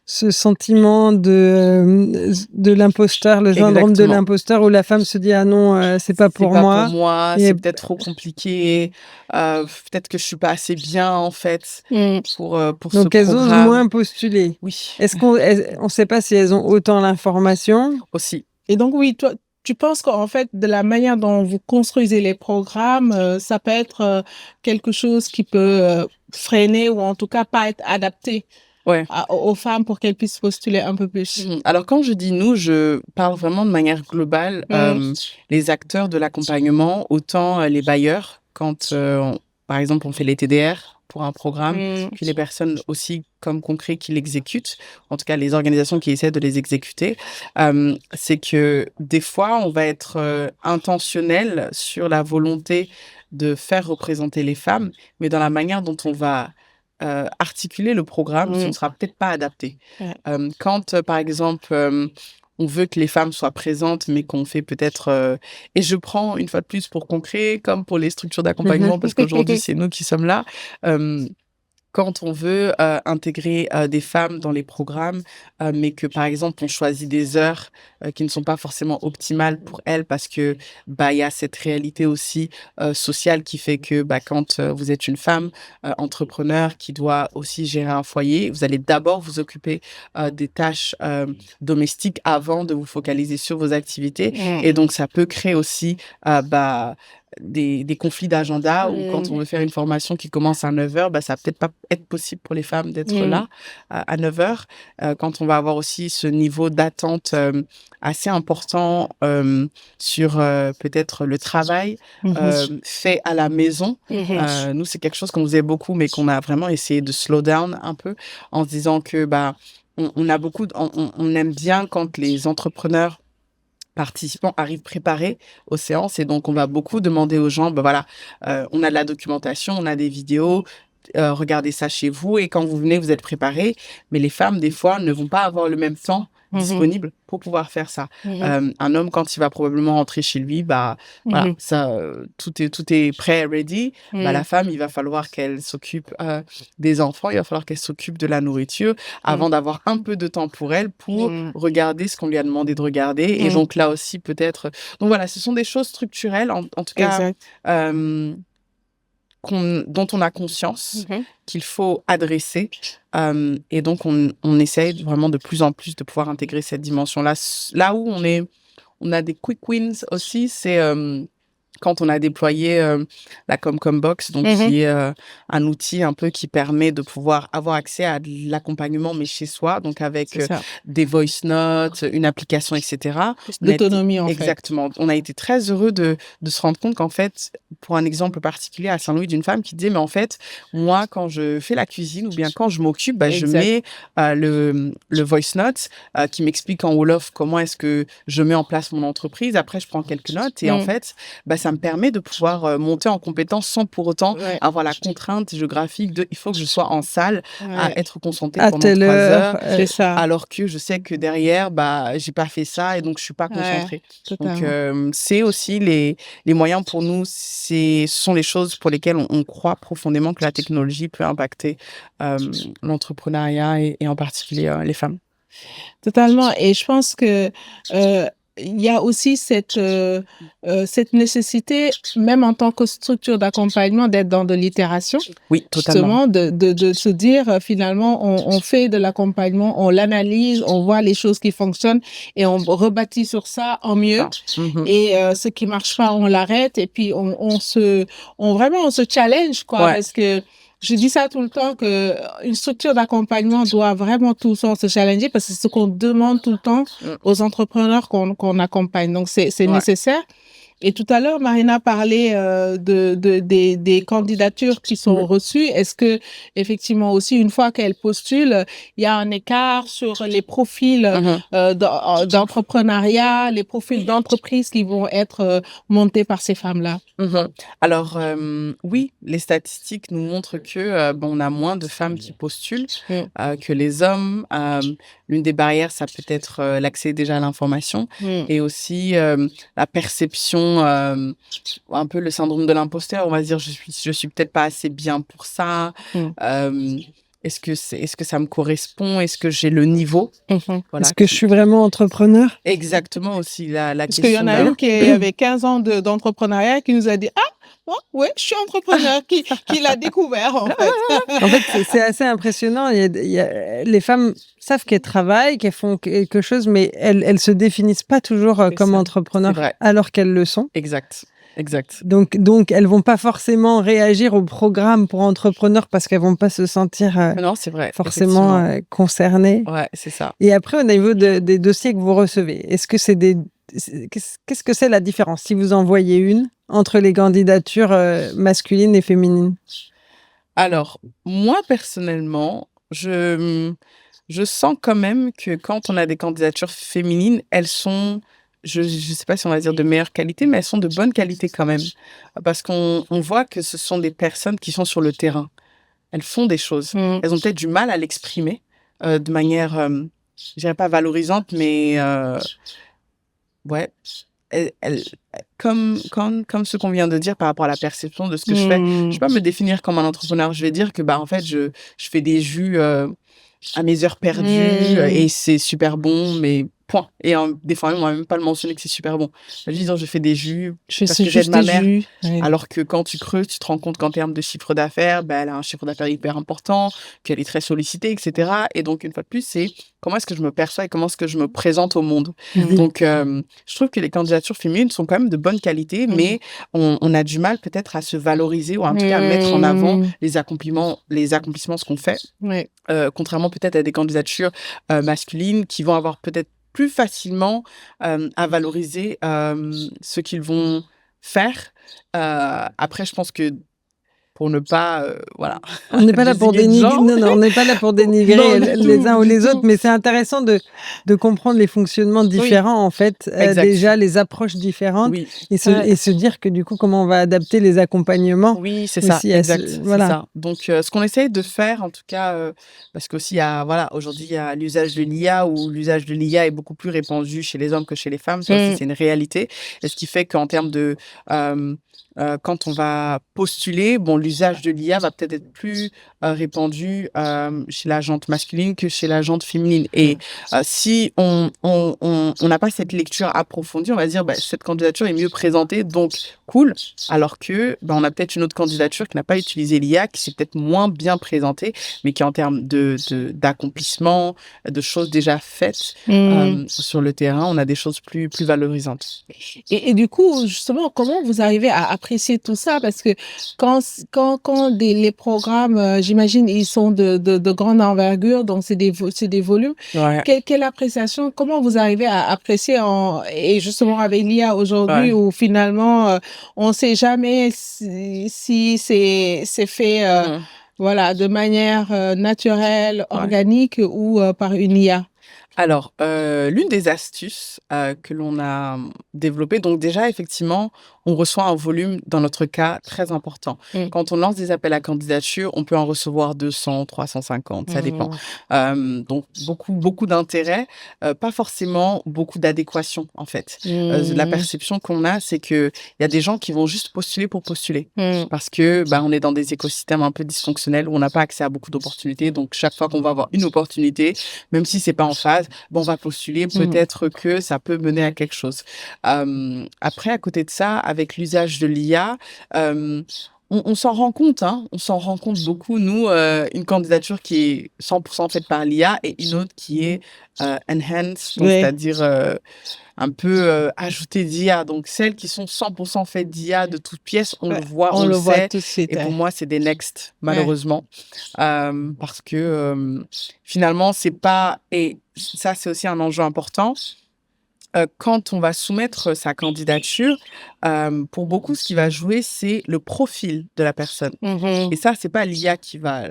sentiment de l'imposteur, le syndrome de l'imposteur où la femme se dit « Ah non, c'est pas pour moi. » C'est pas pour moi, c'est peut-être trop compliqué, peut-être que je suis pas assez bien en fait pour ce programme. Donc elles osent moins postuler. Oui. Est-ce qu'on sait pas si elles ont autant l'information ? Aussi. Et donc oui, toi, tu penses qu'en fait, de la manière dont vous construisez les programmes, ça peut être quelque chose qui peut freiner ou en tout cas pas être adapté aux femmes pour qu'elles puissent postuler un peu plus. Alors, quand je dis nous, je parle vraiment de manière globale. Les acteurs de l'accompagnement, autant les bailleurs, quand, par exemple, on fait les TDR pour un programme, puis les personnes aussi comme concret qui l'exécutent, en tout cas les organisations qui essaient de les exécuter, c'est que des fois, on va être intentionnel sur la volonté de faire représenter les femmes, mais dans la manière dont on va articuler le programme, ce ne sera peut-être pas adapté. Quand, par exemple, on veut que les femmes soient présentes, mais qu'on fait peut-être... et je prends une fois de plus pour concret, comme pour les structures d'accompagnement, parce qu'aujourd'hui, c'est nous qui sommes là. quand on veut intégrer des femmes dans les programmes, mais que par exemple on choisit des heures qui ne sont pas forcément optimales pour elles parce que il y a cette réalité aussi sociale qui fait que quand vous êtes une femme entrepreneur qui doit aussi gérer un foyer, vous allez d'abord vous occuper des tâches domestiques avant de vous focaliser sur vos activités. Et donc ça peut créer aussi des conflits d'agenda où quand on veut faire une formation qui commence à 9h, ça va peut-être pas être possible pour les femmes d'être là à 9h. Quand on va avoir aussi ce niveau d'attente assez important sur peut-être le travail fait à la maison. Nous, c'est quelque chose qu'on faisait beaucoup, mais qu'on a vraiment essayé de slow down un peu en se disant que on a beaucoup, on aime bien quand les entrepreneurs participants arrivent préparés aux séances et donc on va beaucoup demander aux gens, on a de la documentation, on a des vidéos, regardez ça chez vous et quand vous venez, vous êtes préparés. Mais les femmes, des fois, ne vont pas avoir le même temps disponible pour pouvoir faire ça. Un homme, quand il va probablement rentrer chez lui, tout est prêt, ready. La femme, il va falloir qu'elle s'occupe des enfants, il va falloir qu'elle s'occupe de la nourriture avant d'avoir un peu de temps pour elle pour regarder ce qu'on lui a demandé de regarder. Et donc là aussi, peut-être... Donc voilà, ce sont des choses structurelles, en tout cas... dont on a conscience qu'il faut adresser. Et donc, on essaye vraiment de plus en plus de pouvoir intégrer cette dimension-là. Là où on a des quick wins aussi, c'est quand on a déployé la Comcom Box, donc qui est un outil un peu qui permet de pouvoir avoir accès à de l'accompagnement, mais chez soi, donc avec des voice notes, une application, etc. D'autonomie, en fait. Exactement. On a été très heureux de se rendre compte qu'en fait, pour un exemple particulier à Saint-Louis d'une femme qui disait, mais en fait, moi, quand je fais la cuisine ou bien quand je m'occupe, je mets le voice note qui m'explique en Wolof comment est-ce que je mets en place mon entreprise. Après, je prends quelques notes et en fait, ça me permet de pouvoir monter en compétence sans pour autant avoir la contrainte géographique de il faut que je sois en salle à être concentrée pendant 3 heures. C'est ça. Alors que je sais que derrière, j'ai pas fait ça et donc je suis pas concentrée. Donc, c'est aussi les moyens pour nous, ce sont les choses pour lesquelles on croit profondément que la technologie peut impacter l'entrepreneuriat et en particulier les femmes. Totalement. Et je pense que il y a aussi cette nécessité, même en tant que structure d'accompagnement, d'être dans de l'itération. Oui, totalement. Justement, de se dire, finalement, on fait de l'accompagnement, on l'analyse, on voit les choses qui fonctionnent et on rebâtit sur ça en mieux. Et ce qui marche pas, on l'arrête et puis on se challenge, quoi, parce que je dis ça tout le temps que une structure d'accompagnement doit vraiment tout le temps se challenger parce que c'est ce qu'on demande tout le temps aux entrepreneurs qu'on accompagne. Donc, c'est nécessaire. Et tout à l'heure, Marina parlait des candidatures qui sont reçues. Est-ce que effectivement aussi, une fois qu'elles postulent, il y a un écart sur les profils d'entrepreneuriat, les profils d'entreprise qui vont être montés par ces femmes-là? Alors, oui, les statistiques nous montrent que on a moins de femmes qui postulent que les hommes. L'une des barrières, ça peut être l'accès déjà à l'information et aussi la perception, un peu le syndrome de l'imposteur. On va se dire, je suis peut-être pas assez bien pour ça. Est-ce que ça me correspond? Est-ce que j'ai le niveau? Est-ce que je suis vraiment entrepreneur? Exactement aussi la Parce question. Parce qu'il y en a une qui avait 15 ans d'entrepreneuriat qui nous a dit « Ah, oui, je suis entrepreneur », qui l'a découvert en fait. En fait, c'est assez impressionnant. Les femmes savent qu'elles travaillent, qu'elles font quelque chose, mais elles se définissent pas toujours comme entrepreneurs alors qu'elles le sont. Exact. Donc, elles vont pas forcément réagir au programme pour entrepreneurs parce qu'elles vont pas se sentir forcément concernées. Ouais, c'est ça. Et après, au niveau des dossiers que vous recevez, est-ce que qu'est-ce que c'est la différence si vous en voyez une entre les candidatures masculines et féminines? Alors, moi personnellement, je sens quand même que quand on a des candidatures féminines, elles sont je sais pas si on va dire de meilleure qualité, mais elles sont de bonne qualité quand même. Parce qu'on voit que ce sont des personnes qui sont sur le terrain. Elles font des choses. Elles ont peut-être du mal à l'exprimer de manière, je dirais pas valorisante, mais comme ce qu'on vient de dire par rapport à la perception de ce que je fais, je vais pas me définir comme un entrepreneur. Je vais dire que, en fait, je fais des jus à mes heures perdues et c'est super bon, mais point. Et des fois, on va même pas le mentionner que c'est super bon. Je dis, non, je fais des jus parce que j'aide ma mère. Alors que quand tu creuses, tu te rends compte qu'en termes de chiffre d'affaires, elle a un chiffre d'affaires hyper important, qu'elle est très sollicitée, etc. Et donc, une fois de plus, c'est comment est-ce que je me perçois et comment est-ce que je me présente au monde. Donc, je trouve que les candidatures féminines sont quand même de bonne qualité, mais on a du mal peut-être à se valoriser ou en tout cas à mettre en avant les accomplissements, ce qu'on fait. Contrairement peut-être à des candidatures masculines qui vont avoir peut-être plus facilement à valoriser ce qu'ils vont faire. Après, je pense que pour ne pas, on n'est pas là pour dénigrer, on n'est pas là pour dénigrer les uns ou les autres, mais c'est intéressant de comprendre les fonctionnements différents, en fait, déjà les approches différentes, et se dire que du coup, comment on va adapter les accompagnements. Oui, c'est ça, exact. C'est ça. Donc, ce qu'on essaye de faire, en tout cas, parce qu'aussi, aujourd'hui, il y a l'usage de l'IA, où l'usage de l'IA est beaucoup plus répandu chez les hommes que chez les femmes. Ça aussi, c'est une réalité. Et ce qui fait qu'en termes de... quand on va postuler, l'usage de l'IA va peut-être être plus répandu chez la gente masculine que chez la gente féminine. Et si on n'a pas cette lecture approfondie, on va dire cette candidature est mieux présentée, donc cool. Alors que on a peut-être une autre candidature qui n'a pas utilisé l'IA, qui s'est peut-être moins bien présentée, mais qui en termes d'accomplissement, de choses déjà faites sur le terrain, on a des choses plus valorisantes. Et du coup, justement, comment vous arrivez à apprécier tout ça? Parce que quand les programmes, j'imagine, ils sont de grande envergure, donc c'est des volumes. Quelle appréciation, comment vous arrivez à apprécier et justement avec l'IA aujourd'hui où finalement, on ne sait jamais si c'est fait de manière naturelle, organique ou par une IA? Alors, l'une des astuces que l'on a développées, donc déjà, effectivement, on reçoit un volume, dans notre cas, très important. Quand on lance des appels à candidature, on peut en recevoir 200, 350, ça dépend. Donc, beaucoup d'intérêt, pas forcément beaucoup d'adéquation, en fait. La perception qu'on a, c'est qu'il y a des gens qui vont juste postuler pour postuler. Parce que on est dans des écosystèmes un peu dysfonctionnels où on n'a pas accès à beaucoup d'opportunités. Donc, chaque fois qu'on va avoir une opportunité, même si c'est pas en phase, on va postuler, peut-être que ça peut mener à quelque chose. Après, à côté de ça, avec l'usage de l'IA, on s'en rend compte, on s'en rend compte beaucoup. Nous, une candidature qui est 100% faite par l'IA et une autre qui est enhanced, c'est-à-dire un peu ajoutée d'IA. Donc, celles qui sont 100% faites d'IA de toutes pièces, on le voit, on le sait. Tout de suite, et pour moi, c'est des next, malheureusement. Parce que finalement, c'est pas... Et ça, c'est aussi un enjeu important. Quand on va soumettre sa candidature, pour beaucoup, ce qui va jouer, c'est le profil de la personne. Et ça, c'est pas l'IA qui va...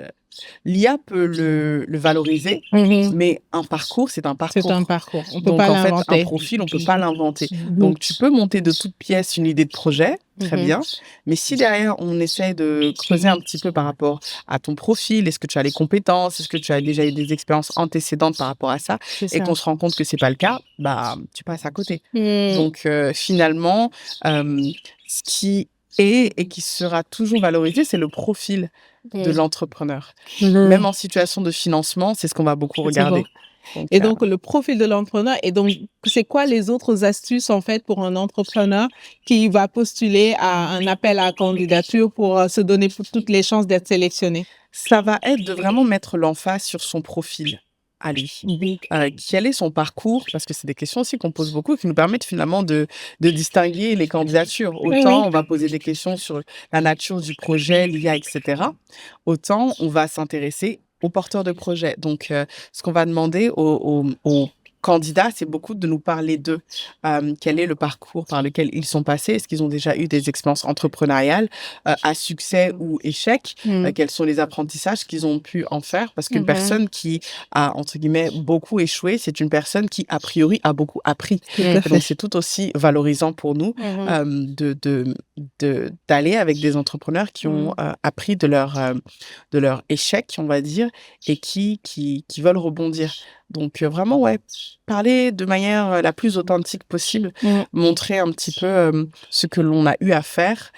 L'IA peut le valoriser, mais un parcours, c'est un parcours. C'est un parcours. On peut Donc, pas en fait, l'inventer. un profil, on peut pas l'inventer. Donc, tu peux monter de toutes pièces une idée de projet, très bien. Mais si derrière, on essaie de creuser un petit peu par rapport à ton profil, est-ce que tu as les compétences, est-ce que tu as déjà eu des expériences antécédentes par rapport à ça, et qu'on se rend compte que c'est pas le cas, tu passes à côté. Donc, finalement, ce qui est et qui sera toujours valorisé, c'est le profil de l'entrepreneur. Même en situation de financement, c'est ce qu'on va beaucoup regarder. Donc, le profil de l'entrepreneur. Et donc, c'est quoi les autres astuces, en fait, pour un entrepreneur qui va postuler à un appel à candidature pour se donner toutes les chances d'être sélectionné? Ça va être de vraiment mettre l'emphase sur son profil à lui. Quel est son parcours? Parce que c'est des questions aussi qu'on pose beaucoup qui nous permettent finalement de distinguer les candidatures. Autant on va poser des questions sur la nature du projet, l'IA, etc. Autant on va s'intéresser aux porteurs de projet. Donc, ce qu'on va demander aux candidats, c'est beaucoup de nous parler d'eux. Quel est le parcours par lequel ils sont passés? Est-ce qu'ils ont déjà eu des expériences entrepreneuriales à succès ou échec? Quels sont les apprentissages qu'ils ont pu en faire? Parce qu'une personne qui a, entre guillemets, beaucoup échoué, c'est une personne qui, a priori, a beaucoup appris. Donc, c'est tout aussi valorisant pour nous d'aller avec des entrepreneurs qui ont appris de leur échec, on va dire, et qui veulent rebondir. Donc vraiment, ouais, parler de manière la plus authentique possible, montrer un petit peu ce que l'on a eu à faire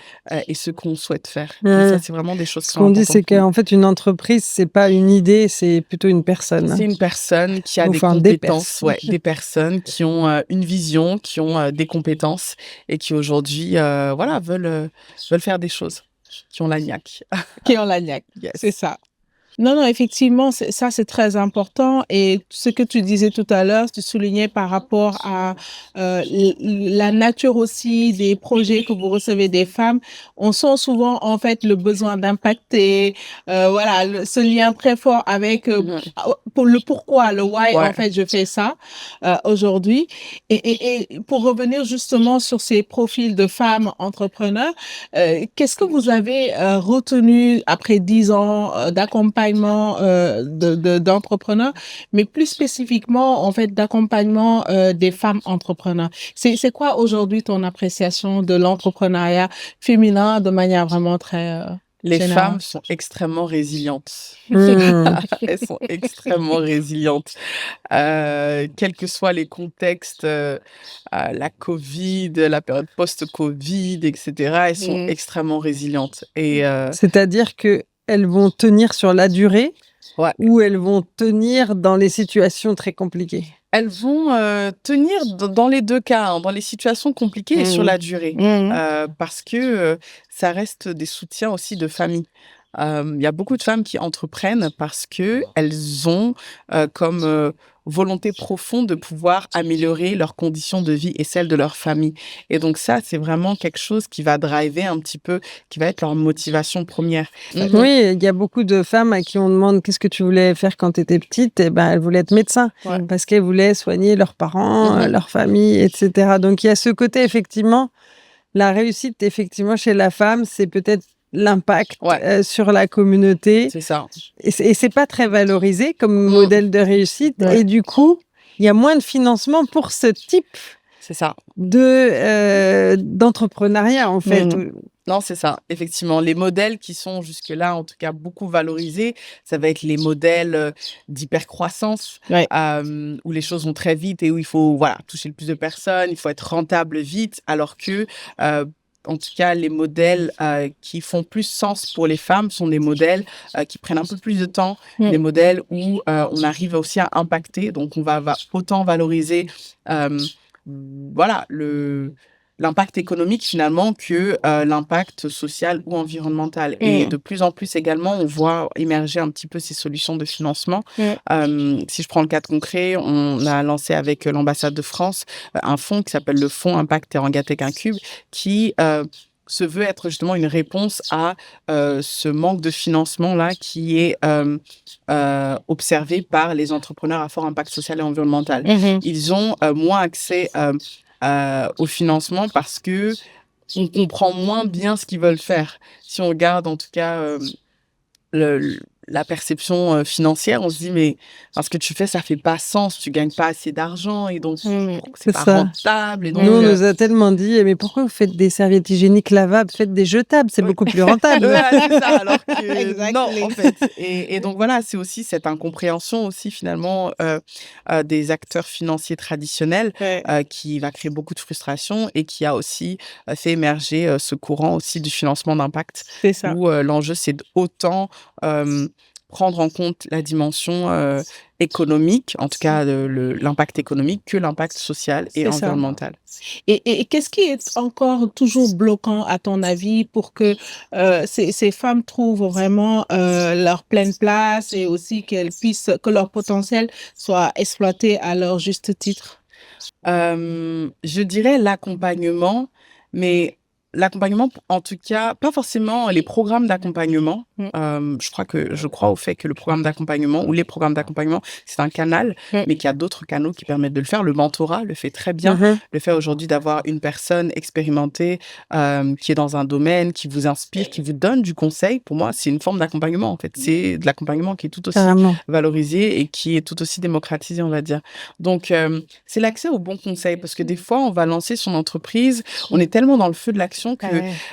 et ce qu'on souhaite faire. Et ça, c'est vraiment des choses qui Ce sont qu'on dit, c'est importantes pour nous. qu'en fait, une entreprise, c'est pas une idée, c'est plutôt une personne. C'est une personne qui a des Enfin, des compétences, personnes. ouais, des personnes qui ont une vision, qui ont des compétences et qui aujourd'hui, voilà, veulent faire des choses, qui ont la niaque. Qui ont la niaque. Yes. C'est ça. Non, effectivement, ça, c'est très important. Et ce que tu disais tout à l'heure, tu soulignais par rapport à la nature aussi des projets que vous recevez des femmes. On sent souvent, en fait, le besoin d'impacter, voilà, ce lien très fort avec pour le pourquoi, le why, Ouais. en fait, je fais ça aujourd'hui. Et pour revenir justement sur ces profils de femmes entrepreneurs, qu'est-ce que vous avez retenu après 10 ans d'accompagnement d'entrepreneurs, mais plus spécifiquement, en fait, d'accompagnement des femmes entrepreneurs? C'est quoi aujourd'hui ton appréciation de l'entrepreneuriat féminin de manière vraiment très Les générale? femmes sont extrêmement résilientes. Mmh. Elles sont extrêmement résilientes. Quels que soient les contextes, la Covid, la période post-Covid, etc., elles sont extrêmement résilientes. Et C'est-à-dire qu'elles vont tenir sur la durée ouais, ou elles vont tenir dans les situations très compliquées? elles vont tenir dans les deux cas, hein, dans les situations compliquées et sur la durée, parce que ça reste des soutiens aussi de famille. Il y a beaucoup de femmes qui entreprennent parce que elles ont comme volonté profonde de pouvoir améliorer leurs conditions de vie et celles de leur famille. Et donc ça, c'est vraiment quelque chose qui va driver un petit peu, qui va être leur motivation première. Oui, il y a beaucoup de femmes à qui on demande qu'est-ce que tu voulais faire quand tu étais petite. Et ben, elles voulaient être médecins Ouais. parce qu'elles voulaient soigner leurs parents, leur famille, etc. Donc, il y a ce côté, effectivement, la réussite, effectivement, chez la femme, c'est peut-être l'impact sur la communauté. C'est ça. Et c'est pas très valorisé comme modèle de réussite. Ouais. Et du coup, il y a moins de financement pour ce type C'est ça. d'entrepreneuriat, en fait. Non, c'est ça. Effectivement, les modèles qui sont jusque-là, en tout cas, beaucoup valorisés, ça va être les modèles d'hypercroissance, où les choses vont très vite et où il faut toucher le plus de personnes, il faut être rentable vite, alors que en tout cas, les modèles qui font plus sens pour les femmes sont des modèles qui prennent un peu plus de temps, des modèles où on arrive aussi à impacter. Donc, on va autant valoriser l'impact économique finalement que l'impact social ou environnemental. Et de plus en plus également, on voit émerger un petit peu ces solutions de financement. Si je prends le cas concret, on a lancé avec l'ambassade de France un fonds qui s'appelle le Fonds Impact Terangatech Incube qui se veut être justement une réponse à ce manque de financement-là qui est observé par les entrepreneurs à fort impact social et environnemental. Ils ont moins accès au financement parce que on comprend moins bien ce qu'ils veulent faire. Si on regarde en tout cas la perception financière, on se dit mais ce que tu fais ça fait pas sens, tu gagnes pas assez d'argent et donc c'est pas ça. rentable. Et donc, Nous, on nous a tellement dit mais pourquoi vous faites des serviettes hygiéniques lavables, faites des jetables, c'est beaucoup plus rentable. C'est ça, alors que Exactly. non en fait. Et donc voilà, c'est aussi cette incompréhension aussi finalement des acteurs financiers traditionnels qui va créer beaucoup de frustration et qui a aussi fait émerger ce courant aussi du financement d'impact. C'est ça. Où l'enjeu c'est d'autant prendre en compte la dimension économique, en tout cas l'impact économique, que l'impact social et C'est ça. environnemental. Et qu'est-ce qui est encore toujours bloquant, à ton avis, pour que ces femmes trouvent vraiment leur pleine place et aussi que leur potentiel soit exploité à leur juste titre? Je dirais l'accompagnement, mais l'accompagnement, en tout cas, pas forcément les programmes d'accompagnement. Je crois au fait que le programme d'accompagnement ou les programmes d'accompagnement, c'est un canal, mais qu'il y a d'autres canaux qui permettent de le faire. Le mentorat le fait très bien. Le fait aujourd'hui d'avoir une personne expérimentée qui est dans un domaine, qui vous inspire, qui vous donne du conseil, pour moi, c'est une forme d'accompagnement, en fait. C'est de l'accompagnement qui est tout aussi valorisé et qui est tout aussi démocratisé, on va dire. Donc, c'est l'accès aux bons conseils, parce que des fois, on va lancer son entreprise, on est tellement dans le feu de l'action réflexion que,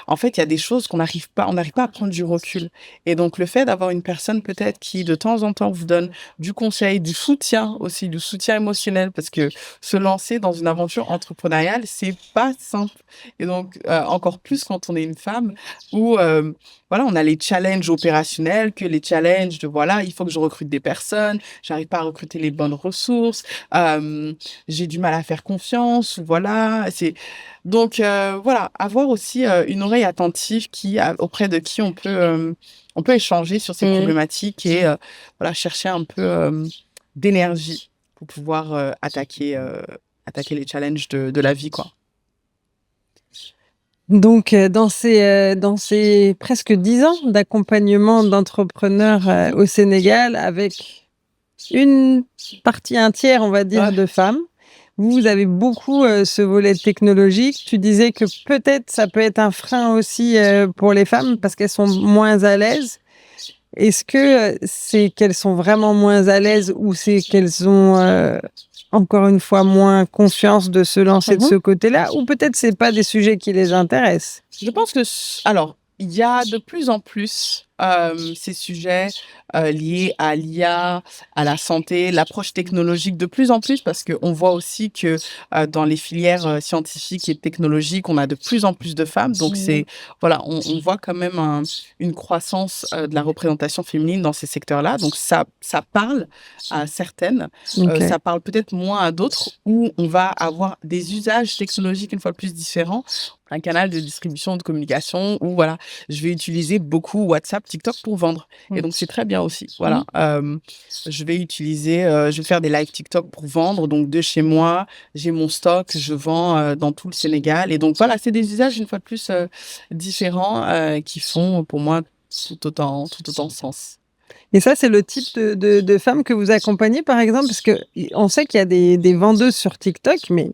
en fait, il y a des choses on n'arrive pas à prendre du recul. Et donc, le fait d'avoir une personne peut-être qui, de temps en temps, vous donne du conseil, du soutien aussi, du soutien émotionnel, parce que se lancer dans une aventure entrepreneuriale, c'est pas simple. Et donc, encore plus quand on est une femme, où voilà, on a les challenges opérationnels, que les challenges de voilà, il faut que je recrute des personnes, j'arrive pas à recruter les bonnes ressources, j'ai du mal à faire confiance, voilà. Donc voilà, avoir aussi une oreille attentive auprès de qui on peut échanger sur ces problématiques et voilà, chercher un peu d'énergie pour pouvoir attaquer les challenges de la vie, quoi. Donc, dans ces presque 10 ans d'accompagnement d'entrepreneurs au Sénégal, avec une partie, un tiers, on va dire, de femmes, vous avez beaucoup ce volet technologique. Tu disais que peut-être ça peut être un frein aussi pour les femmes parce qu'elles sont moins à l'aise. Est-ce que c'est qu'elles sont vraiment moins à l'aise ou c'est qu'elles ont encore une fois moins confiance de se lancer de ce côté-là, ou peut-être c'est pas des sujets qui les intéressent? Je pense que alors, il y a de plus en plus ces sujets liés à l'IA, à la santé, l'approche technologique de plus en plus, parce qu'on voit aussi que dans les filières scientifiques et technologiques, on a de plus en plus de femmes. Donc, voilà, on voit quand même une croissance de la représentation féminine dans ces secteurs-là. Donc, ça parle à certaines, ça parle peut-être moins à d'autres, où on va avoir des usages technologiques une fois de plus différents. Un canal de distribution, de communication, où voilà, je vais utiliser beaucoup WhatsApp, TikTok pour vendre. Et donc, c'est très bien aussi. Voilà. Je vais faire des lives TikTok pour vendre. Donc, de chez moi, j'ai mon stock, je vends dans tout le Sénégal. Et donc, voilà, c'est des usages, une fois de plus, différents qui font, pour moi, tout autant sens. Et ça, c'est le type de femmes que vous accompagnez, par exemple? Parce qu'on sait qu'il y a des vendeuses sur TikTok, mais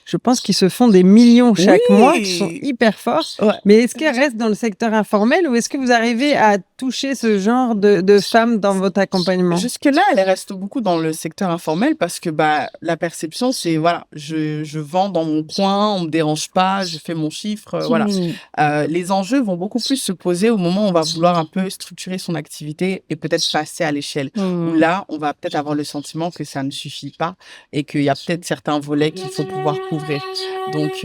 je pense qu'ils se font des millions chaque mois, qui sont hyper forts. Ouais. Mais est-ce qu'elles restent dans le secteur informel ou est-ce que vous arrivez à toucher ce genre de femmes dans votre accompagnement? Jusque-là, elles restent beaucoup dans le secteur informel parce que la perception, c'est voilà, je vends dans mon coin, on me dérange pas, je fais mon chiffre, voilà. Les enjeux vont beaucoup plus se poser au moment où on va vouloir un peu structurer son activité et peut-être passer à l'échelle. Où là, on va peut-être avoir le sentiment que ça ne suffit pas et qu'il y a peut-être certains volets qu'il faut pouvoir couvrir. Donc,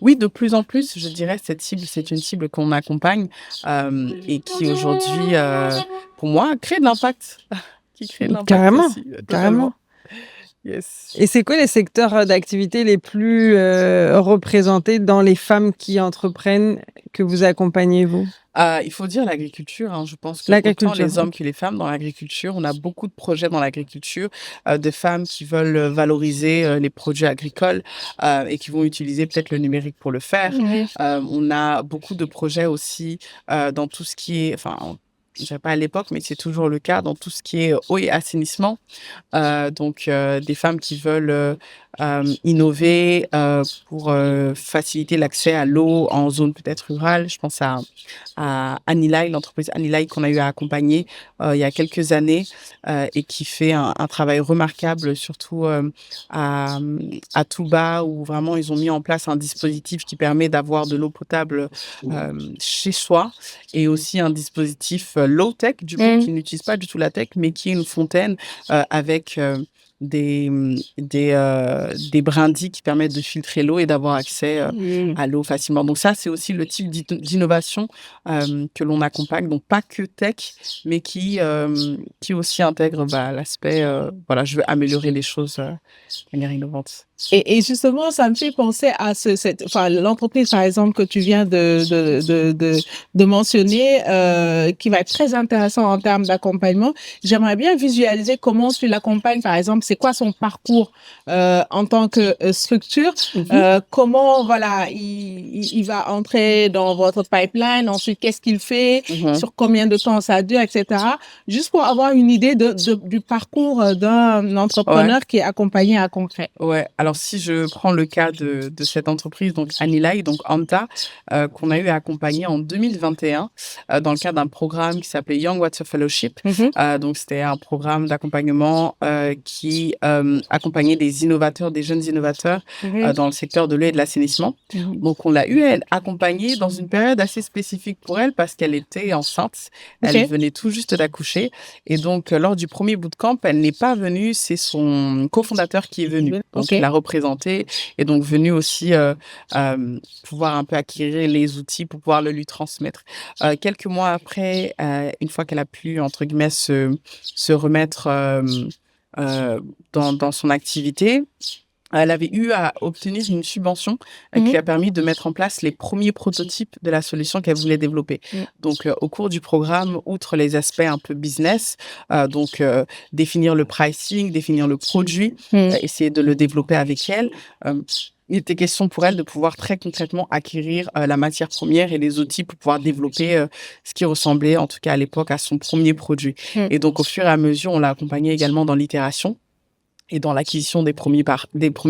oui, de plus en plus, je dirais, cette cible, c'est une cible qu'on accompagne et qui aujourd'hui, pour moi, crée de l'impact. Qui crée de l'impact Carrément, aussi, carrément. Yes. Et c'est quoi les secteurs d'activité les plus représentés dans les femmes qui entreprennent que vous accompagnez, vous? Il faut dire l'agriculture, hein. Je pense que autant les hommes que les femmes dans l'agriculture, on a beaucoup de projets dans l'agriculture, de femmes qui veulent valoriser les produits agricoles et qui vont utiliser peut-être le numérique pour le faire. On a beaucoup de projets aussi dans tout ce qui est, enfin, je dirais pas à l'époque, mais c'est toujours le cas dans tout ce qui est eau et assainissement. Donc, des femmes qui veulent innover pour faciliter l'accès à l'eau en zone peut-être rurale. Je pense à Anilai, l'entreprise Anilai qu'on a eu à accompagner il y a quelques années et qui fait un travail remarquable, surtout à Touba, où vraiment ils ont mis en place un dispositif qui permet d'avoir de l'eau potable chez soi et aussi un dispositif low-tech, du coup, qui n'utilise pas du tout la tech, mais qui est une fontaine avec des brindilles qui permettent de filtrer l'eau et d'avoir accès à l'eau facilement. Donc ça, c'est aussi le type d'innovation que l'on accompagne. Donc pas que tech, mais qui aussi intègre l'aspect, voilà, je veux améliorer les choses de manière innovante. Et justement, ça me fait penser à l'entreprise, par exemple, que tu viens de mentionner, qui va être très intéressant en termes d'accompagnement. J'aimerais bien visualiser comment tu l'accompagnes, par exemple, c'est quoi son parcours en tant que structure, comment, voilà, il va entrer dans votre pipeline, ensuite, qu'est-ce qu'il fait, sur combien de temps ça dure, etc. Juste pour avoir une idée du parcours d'un entrepreneur qui est accompagné à concret. Ouais. Alors, si je prends le cas de cette entreprise, donc Anilai, donc Anta, qu'on a eu à accompagner en 2021 dans le cadre d'un programme qui s'appelait Young Water Fellowship. Donc, c'était un programme d'accompagnement qui aussi accompagné des innovateurs, des jeunes innovateurs dans le secteur de l'eau et de l'assainissement. Donc, on l'a eu accompagnée dans une période assez spécifique pour elle parce qu'elle était enceinte. Elle venait tout juste d'accoucher. Et donc, lors du premier bootcamp, elle n'est pas venue. C'est son cofondateur qui est venu. Donc, il l'a représentée et donc venu aussi pouvoir un peu acquérir les outils pour pouvoir le lui transmettre. Quelques mois après, une fois qu'elle a pu, entre guillemets, se remettre dans son activité, elle avait eu à obtenir une subvention qui lui a permis de mettre en place les premiers prototypes de la solution qu'elle voulait développer. Donc, au cours du programme, outre les aspects un peu business, définir le pricing, définir le produit, essayer de le développer avec elle, il était question pour elle de pouvoir très concrètement acquérir la matière première et les outils pour pouvoir développer ce qui ressemblait, en tout cas à l'époque, à son premier produit. Et donc, au fur et à mesure, on l'a accompagnée également dans l'itération et dans l'acquisition des premiers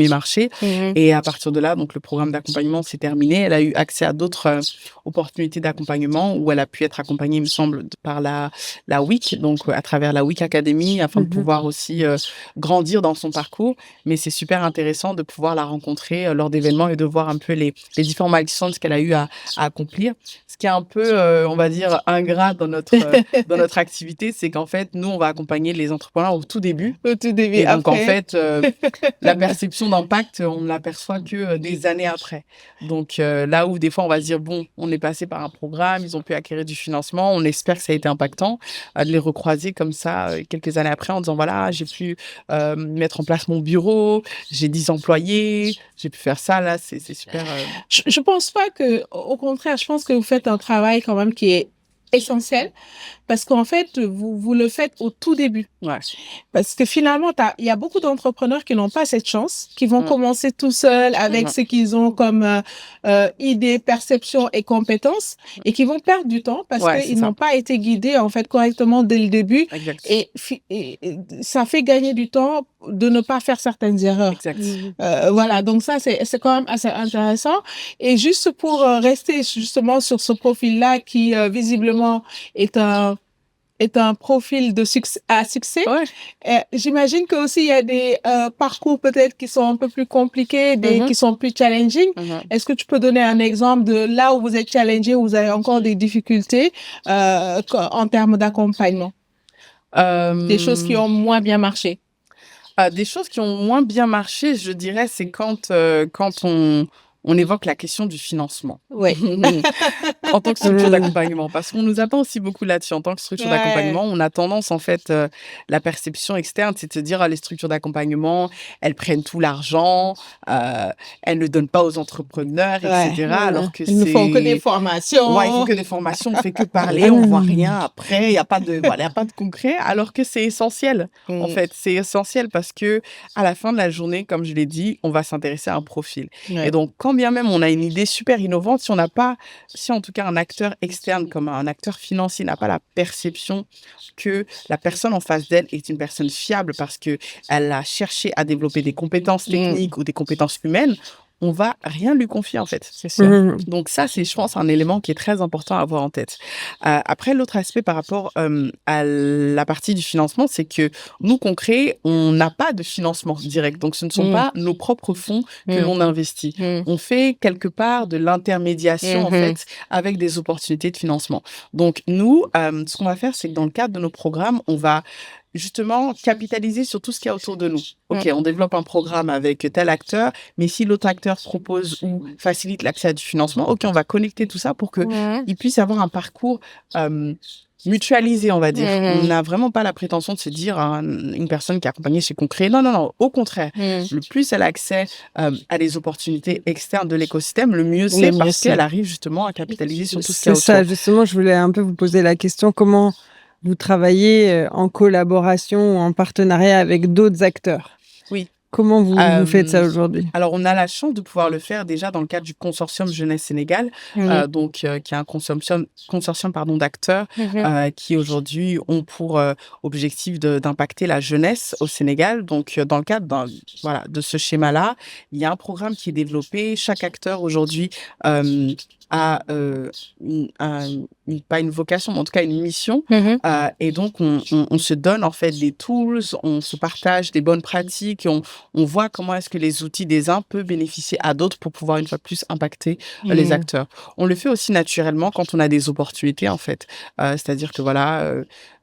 marchés. Et à partir de là, donc le programme d'accompagnement s'est terminé. Elle a eu accès à d'autres opportunités d'accompagnement où elle a pu être accompagnée, il me semble, par la WIC, donc à travers la WIC Academy, afin de pouvoir aussi grandir dans son parcours. Mais c'est super intéressant de pouvoir la rencontrer lors d'événements et de voir un peu les différents milestones qu'elle a eu à accomplir. Ce qui est un peu, on va dire, ingrat dans notre activité, c'est qu'en fait, nous, on va accompagner les entrepreneurs au tout début. Et donc, en fait, la perception d'impact, on ne l'aperçoit que des années après. Donc, là où des fois, on va se dire, bon, on est passé par un programme, ils ont pu acquérir du financement, on espère que ça a été impactant, de les recroiser comme ça quelques années après en disant, voilà, j'ai pu mettre en place mon bureau, j'ai 10 employés, j'ai pu faire ça, là, c'est super. Je pense pas que, au contraire, je pense que vous faites un travail quand même qui est essentiel parce qu'en fait, vous le faites au tout début. Parce que finalement, il y a beaucoup d'entrepreneurs qui n'ont pas cette chance, qui vont commencer tout seuls avec ce qu'ils ont comme idées, perceptions et compétences et qui vont perdre du temps parce qu'ils n'ont pas été guidés en fait correctement dès le début. Et ça fait gagner du temps de ne pas faire certaines erreurs. Voilà, donc ça, c'est quand même assez intéressant. Et juste pour rester justement sur ce profil-là qui visiblement est un profil de succès à succès. J'imagine que aussi il y a des parcours peut-être qui sont un peu plus compliqués, qui sont plus challenging. Est-ce que tu peux donner un exemple de là où vous êtes challengé, où vous avez encore des difficultés en termes d'accompagnement? Des choses qui ont moins bien marché. Des choses qui ont moins bien marché, je dirais, c'est quand on évoque la question du financement. En tant que structure d'accompagnement, parce qu'on nous attend aussi beaucoup là-dessus. En tant que structure d'accompagnement, on a tendance, en fait, la perception externe, c'est de se dire, les structures d'accompagnement, elles prennent tout l'argent, elles ne donnent pas aux entrepreneurs, etc. Alors que ils ne font que des formations. Ils font que des formations, on fait que parler, on voit rien après, il y a pas de concret, alors que c'est essentiel. En fait, c'est essentiel parce que à la fin de la journée, comme je l'ai dit, on va s'intéresser à un profil. Et donc, quand bien même on a une idée super innovante, si en tout cas un acteur externe comme un acteur financier n'a pas la perception que la personne en face d'elle est une personne fiable parce que elle a cherché à développer des compétences techniques ou des compétences humaines, on va rien lui confier en fait. C'est sûr. Donc ça, c'est, je pense, un élément qui est très important à avoir en tête. Après, l'autre aspect par rapport à la partie du financement, c'est que nous, qu'on crée, on n'a pas de financement direct. Donc, ce ne sont pas nos propres fonds que l'on investit. On fait quelque part de l'intermédiation en fait avec des opportunités de financement. Donc, nous, ce qu'on va faire, c'est que dans le cadre de nos programmes, on va justement capitaliser sur tout ce qu'il y a autour de nous. Ok, on développe un programme avec tel acteur, mais si l'autre acteur propose ou facilite l'accès à du financement, ok, on va connecter tout ça pour que il puisse avoir un parcours mutualisé, on va dire. On n'a vraiment pas la prétention de se dire une personne qui est accompagnée chez Concret. Non. Au contraire, le plus elle a accès à des opportunités externes de l'écosystème, le mieux c'est parce qu'elle arrive justement à capitaliser sur tout ce qu'il y a autour. C'est ça, justement, je voulais un peu vous poser la question, comment vous travaillez en collaboration ou en partenariat avec d'autres acteurs? Oui. Comment vous faites ça aujourd'hui? Alors, on a la chance de pouvoir le faire déjà dans le cadre du consortium Jeunesse Sénégal, qui est un consortium d'acteurs qui aujourd'hui ont pour objectif d'impacter la jeunesse au Sénégal. Donc, dans le cadre de ce schéma-là, il y a un programme qui est développé. Chaque acteur aujourd'hui a pas une vocation, mais en tout cas une mission. Et donc, on se donne en fait des tools, on se partage des bonnes pratiques, et on voit comment est-ce que les outils des uns peuvent bénéficier à d'autres pour pouvoir une fois plus impacter les acteurs. On le fait aussi naturellement quand on a des opportunités en fait. C'est-à-dire que voilà,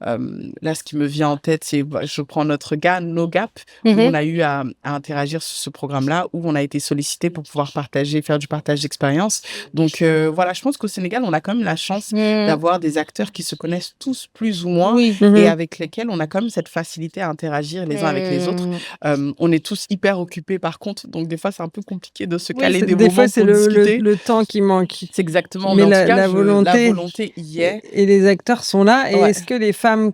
là, ce qui me vient en tête, c'est, je prends notre gars, No Gap, où on a eu à interagir sur ce programme-là, où on a été sollicité pour pouvoir faire du partage d'expérience. Donc voilà, je pense qu'au Sénégal, on a quand même la chance d'avoir des acteurs qui se connaissent tous plus ou moins et avec lesquels on a quand même cette facilité à interagir les uns avec les autres. On est tous hyper occupés par contre, donc des fois c'est un peu compliqué de se caler des moments fois, c'est pour discuter. le temps qui manque. C'est exactement, mais en tout cas, la volonté y est. Et les acteurs sont là. Et Ouais. est-ce que les femmes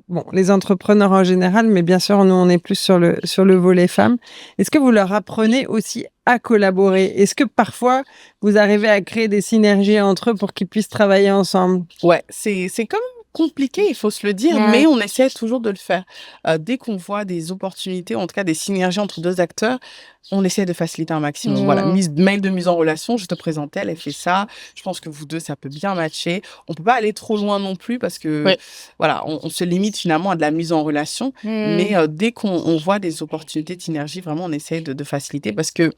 bon, les entrepreneurs en général, mais bien sûr, nous, on est plus sur le volet femmes, est-ce que vous leur apprenez aussi à collaborer? Est-ce que parfois, vous arrivez à créer des synergies entre eux pour qu'ils puissent travailler ensemble? Ouais, c'est quand même compliqué, il faut se le dire, mais on essaie toujours de le faire. Dès qu'on voit des opportunités, en tout cas des synergies entre deux acteurs, on essaie de faciliter un maximum. Voilà, mail de mise en relation, je te présente elle fait ça. Je pense que vous deux, ça peut bien matcher. On peut pas aller trop loin non plus parce que, voilà, on se limite finalement à de la mise en relation. Mais dès qu'on voit des opportunités de synergie, vraiment, on essaie de faciliter parce que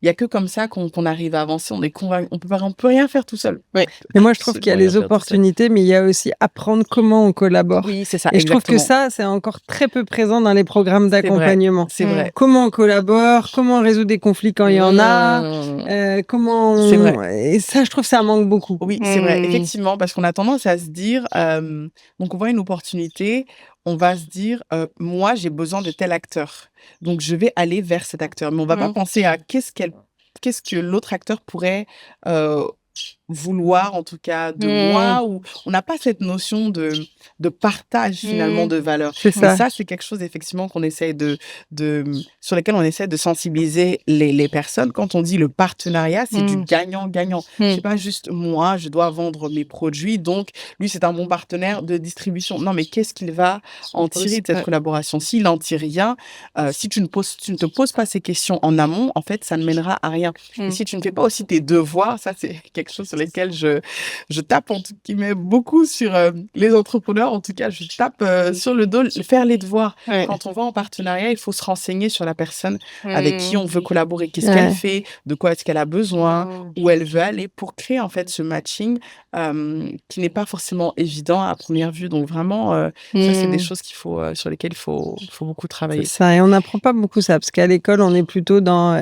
il y a que comme ça qu'on arrive à avancer. On est convaincu, on peut rien faire tout seul. Mais moi, je trouve qu'il y a les opportunités, mais il y a aussi apprendre comment on collabore. Oui, c'est ça. Et je trouve que ça, c'est encore très peu présent dans les programmes d'accompagnement. C'est vrai. Comment on collabore, comment on résout des conflits quand il y en a, comment on... C'est vrai. Et ça, je trouve que ça manque beaucoup. Oui, c'est vrai, effectivement, parce qu'on a tendance à se dire, donc on voit une opportunité, on va se dire, moi, j'ai besoin de tel acteur, donc je vais aller vers cet acteur. Mais on va pas penser à qu'est-ce que l'autre acteur pourrait vouloir, en tout cas, de moi, ou on n'a pas cette notion de partage, finalement, de valeur. C'est ça. Et ça, c'est quelque chose, effectivement, qu'on essaie sur lequel on essaie de sensibiliser les personnes. Quand on dit le partenariat, c'est du gagnant-gagnant. C'est pas juste moi, je dois vendre mes produits, donc lui, c'est un bon partenaire de distribution. Non, mais qu'est-ce qu'il va en tirer de cette collaboration? S'il n'en tire rien, si tu ne te poses pas ces questions en amont, en fait, ça ne mènera à rien. Et si tu ne fais pas aussi tes devoirs, ça, c'est quelque chose sur lesquels je tape en tout cas beaucoup sur les entrepreneurs. En tout cas, je tape sur le dos, faire les devoirs. Quand on va en partenariat, il faut se renseigner sur la personne avec qui on veut collaborer, qu'est-ce qu'elle fait, de quoi est-ce qu'elle a besoin, où elle veut aller pour créer en fait ce matching qui n'est pas forcément évident à première vue. Donc vraiment, ça c'est des choses sur lesquelles il faut beaucoup travailler. C'est ça, et on n'apprend pas beaucoup ça, parce qu'à l'école, on est plutôt dans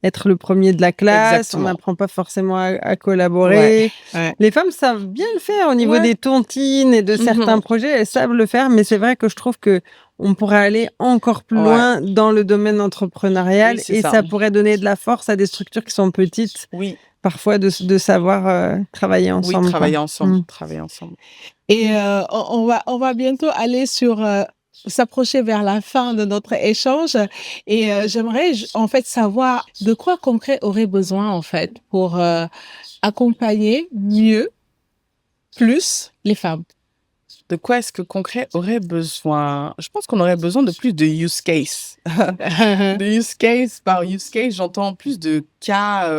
être le premier de la classe. Exactement. On n'apprend pas forcément à collaborer. Les femmes savent bien le faire au niveau des tontines et de certains projets, elles savent le faire, mais c'est vrai que je trouve que on pourrait aller encore plus loin dans le domaine entrepreneurial, et ça pourrait donner de la force à des structures qui sont petites. Parfois de savoir travailler ensemble. Oui, travailler ensemble. Et on va bientôt aller s'approcher vers la fin de notre échange, et j'aimerais en fait savoir de quoi Concret aurait besoin en fait pour accompagner mieux, plus les femmes. De quoi est-ce que Concret aurait besoin? Je pense qu'on aurait besoin de plus de use case. De use case, par use case, j'entends plus de cas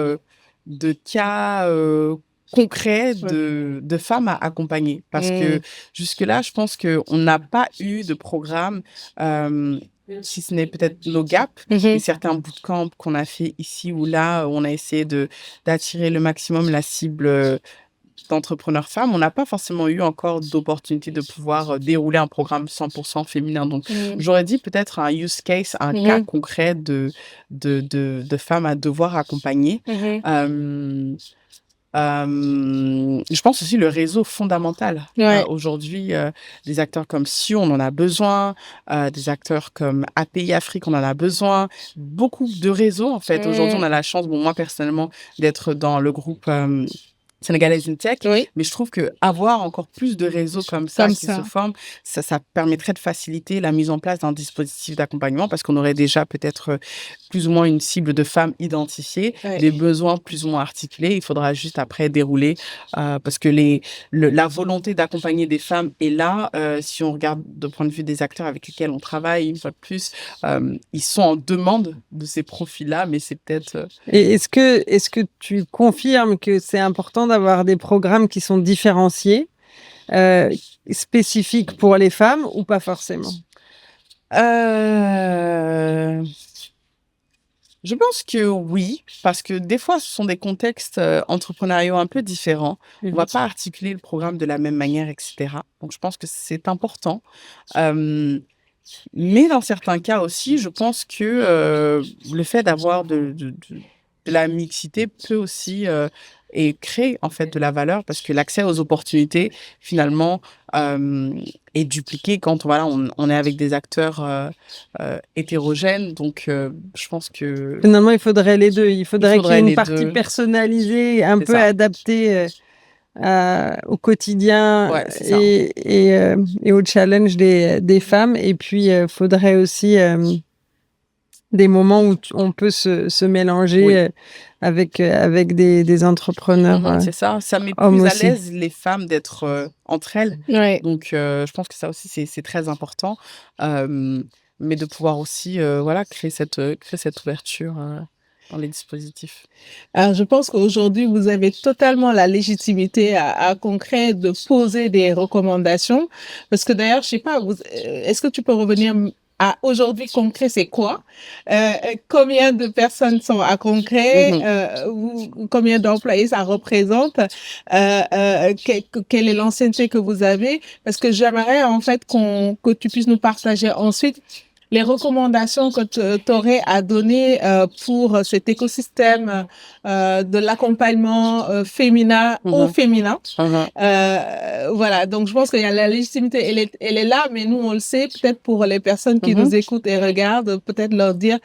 concrets de femmes à accompagner. Parce que jusque-là, je pense qu'on n'a pas eu de programme, si ce n'est peut-être No Gap, et certains bootcamps qu'on a fait ici ou là, où on a essayé d'attirer le maximum la cible d'entrepreneurs femmes. On n'a pas forcément eu encore d'opportunité de pouvoir dérouler un programme 100% féminin. Donc, j'aurais dit peut-être un use case, un cas concret de femmes à devoir accompagner. Je pense aussi le réseau fondamental. Aujourd'hui, des acteurs comme Sio, on en a besoin. Des acteurs comme API Afrique, on en a besoin. Beaucoup de réseaux, en fait. Aujourd'hui, on a la chance, moi personnellement, d'être dans le groupe Sénégalaise in Tech, mais je trouve que avoir encore plus de réseaux comme ça qui se forment, ça permettrait de faciliter la mise en place d'un dispositif d'accompagnement, parce qu'on aurait déjà peut-être plus ou moins une cible de femmes identifiée, des besoins plus ou moins articulés. Il faudra juste après dérouler, parce que la volonté d'accompagner des femmes est là. Si on regarde de point de vue des acteurs avec lesquels on travaille, une fois de plus, ils sont en demande de ces profils-là, mais c'est peut-être... Et est-ce que tu confirmes que c'est important important d'avoir des programmes qui sont différenciés, spécifiques pour les femmes ou pas forcément? Je pense que oui, parce que des fois, ce sont des contextes entrepreneuriaux un peu différents. On va pas articuler le programme de la même manière, etc. Donc, je pense que c'est important. Euh, mais dans certains cas aussi, je pense que le fait d'avoir de la mixité peut aussi et créer en fait de la valeur parce que l'accès aux opportunités finalement est dupliqué quand on est avec des acteurs hétérogènes. Donc je pense que Finalement, il faudrait les deux. Il faudrait qu'il y ait une les partie deux. personnalisée, un C'est peu ça. adaptée au quotidien Ouais, c'est ça. et au challenge des femmes. Et puis, il faudrait aussi des moments où on peut se mélanger Oui. avec des entrepreneurs C'est ça. Ça met hommes plus à aussi. l'aise les femmes d'être entre elles. Ouais. Donc, je pense que ça aussi, c'est très important. Mais de pouvoir aussi créer cette ouverture dans les dispositifs. Alors, je pense qu'aujourd'hui, vous avez totalement la légitimité à Concret de poser des recommandations. Parce que d'ailleurs, je sais pas, est-ce que tu peux revenir à aujourd'hui Concret, c'est quoi? Combien de personnes sont à Concret? Combien d'employés ça représente? Quelle est l'ancienneté que vous avez? Parce que j'aimerais en fait que tu puisses nous partager ensuite les recommandations que tu aurais à donner pour cet écosystème de l'accompagnement féminin au féminin. Voilà, donc je pense qu'il y a la légitimité, elle est là, mais nous on le sait, peut-être pour les personnes qui nous écoutent et regardent, peut-être leur dire,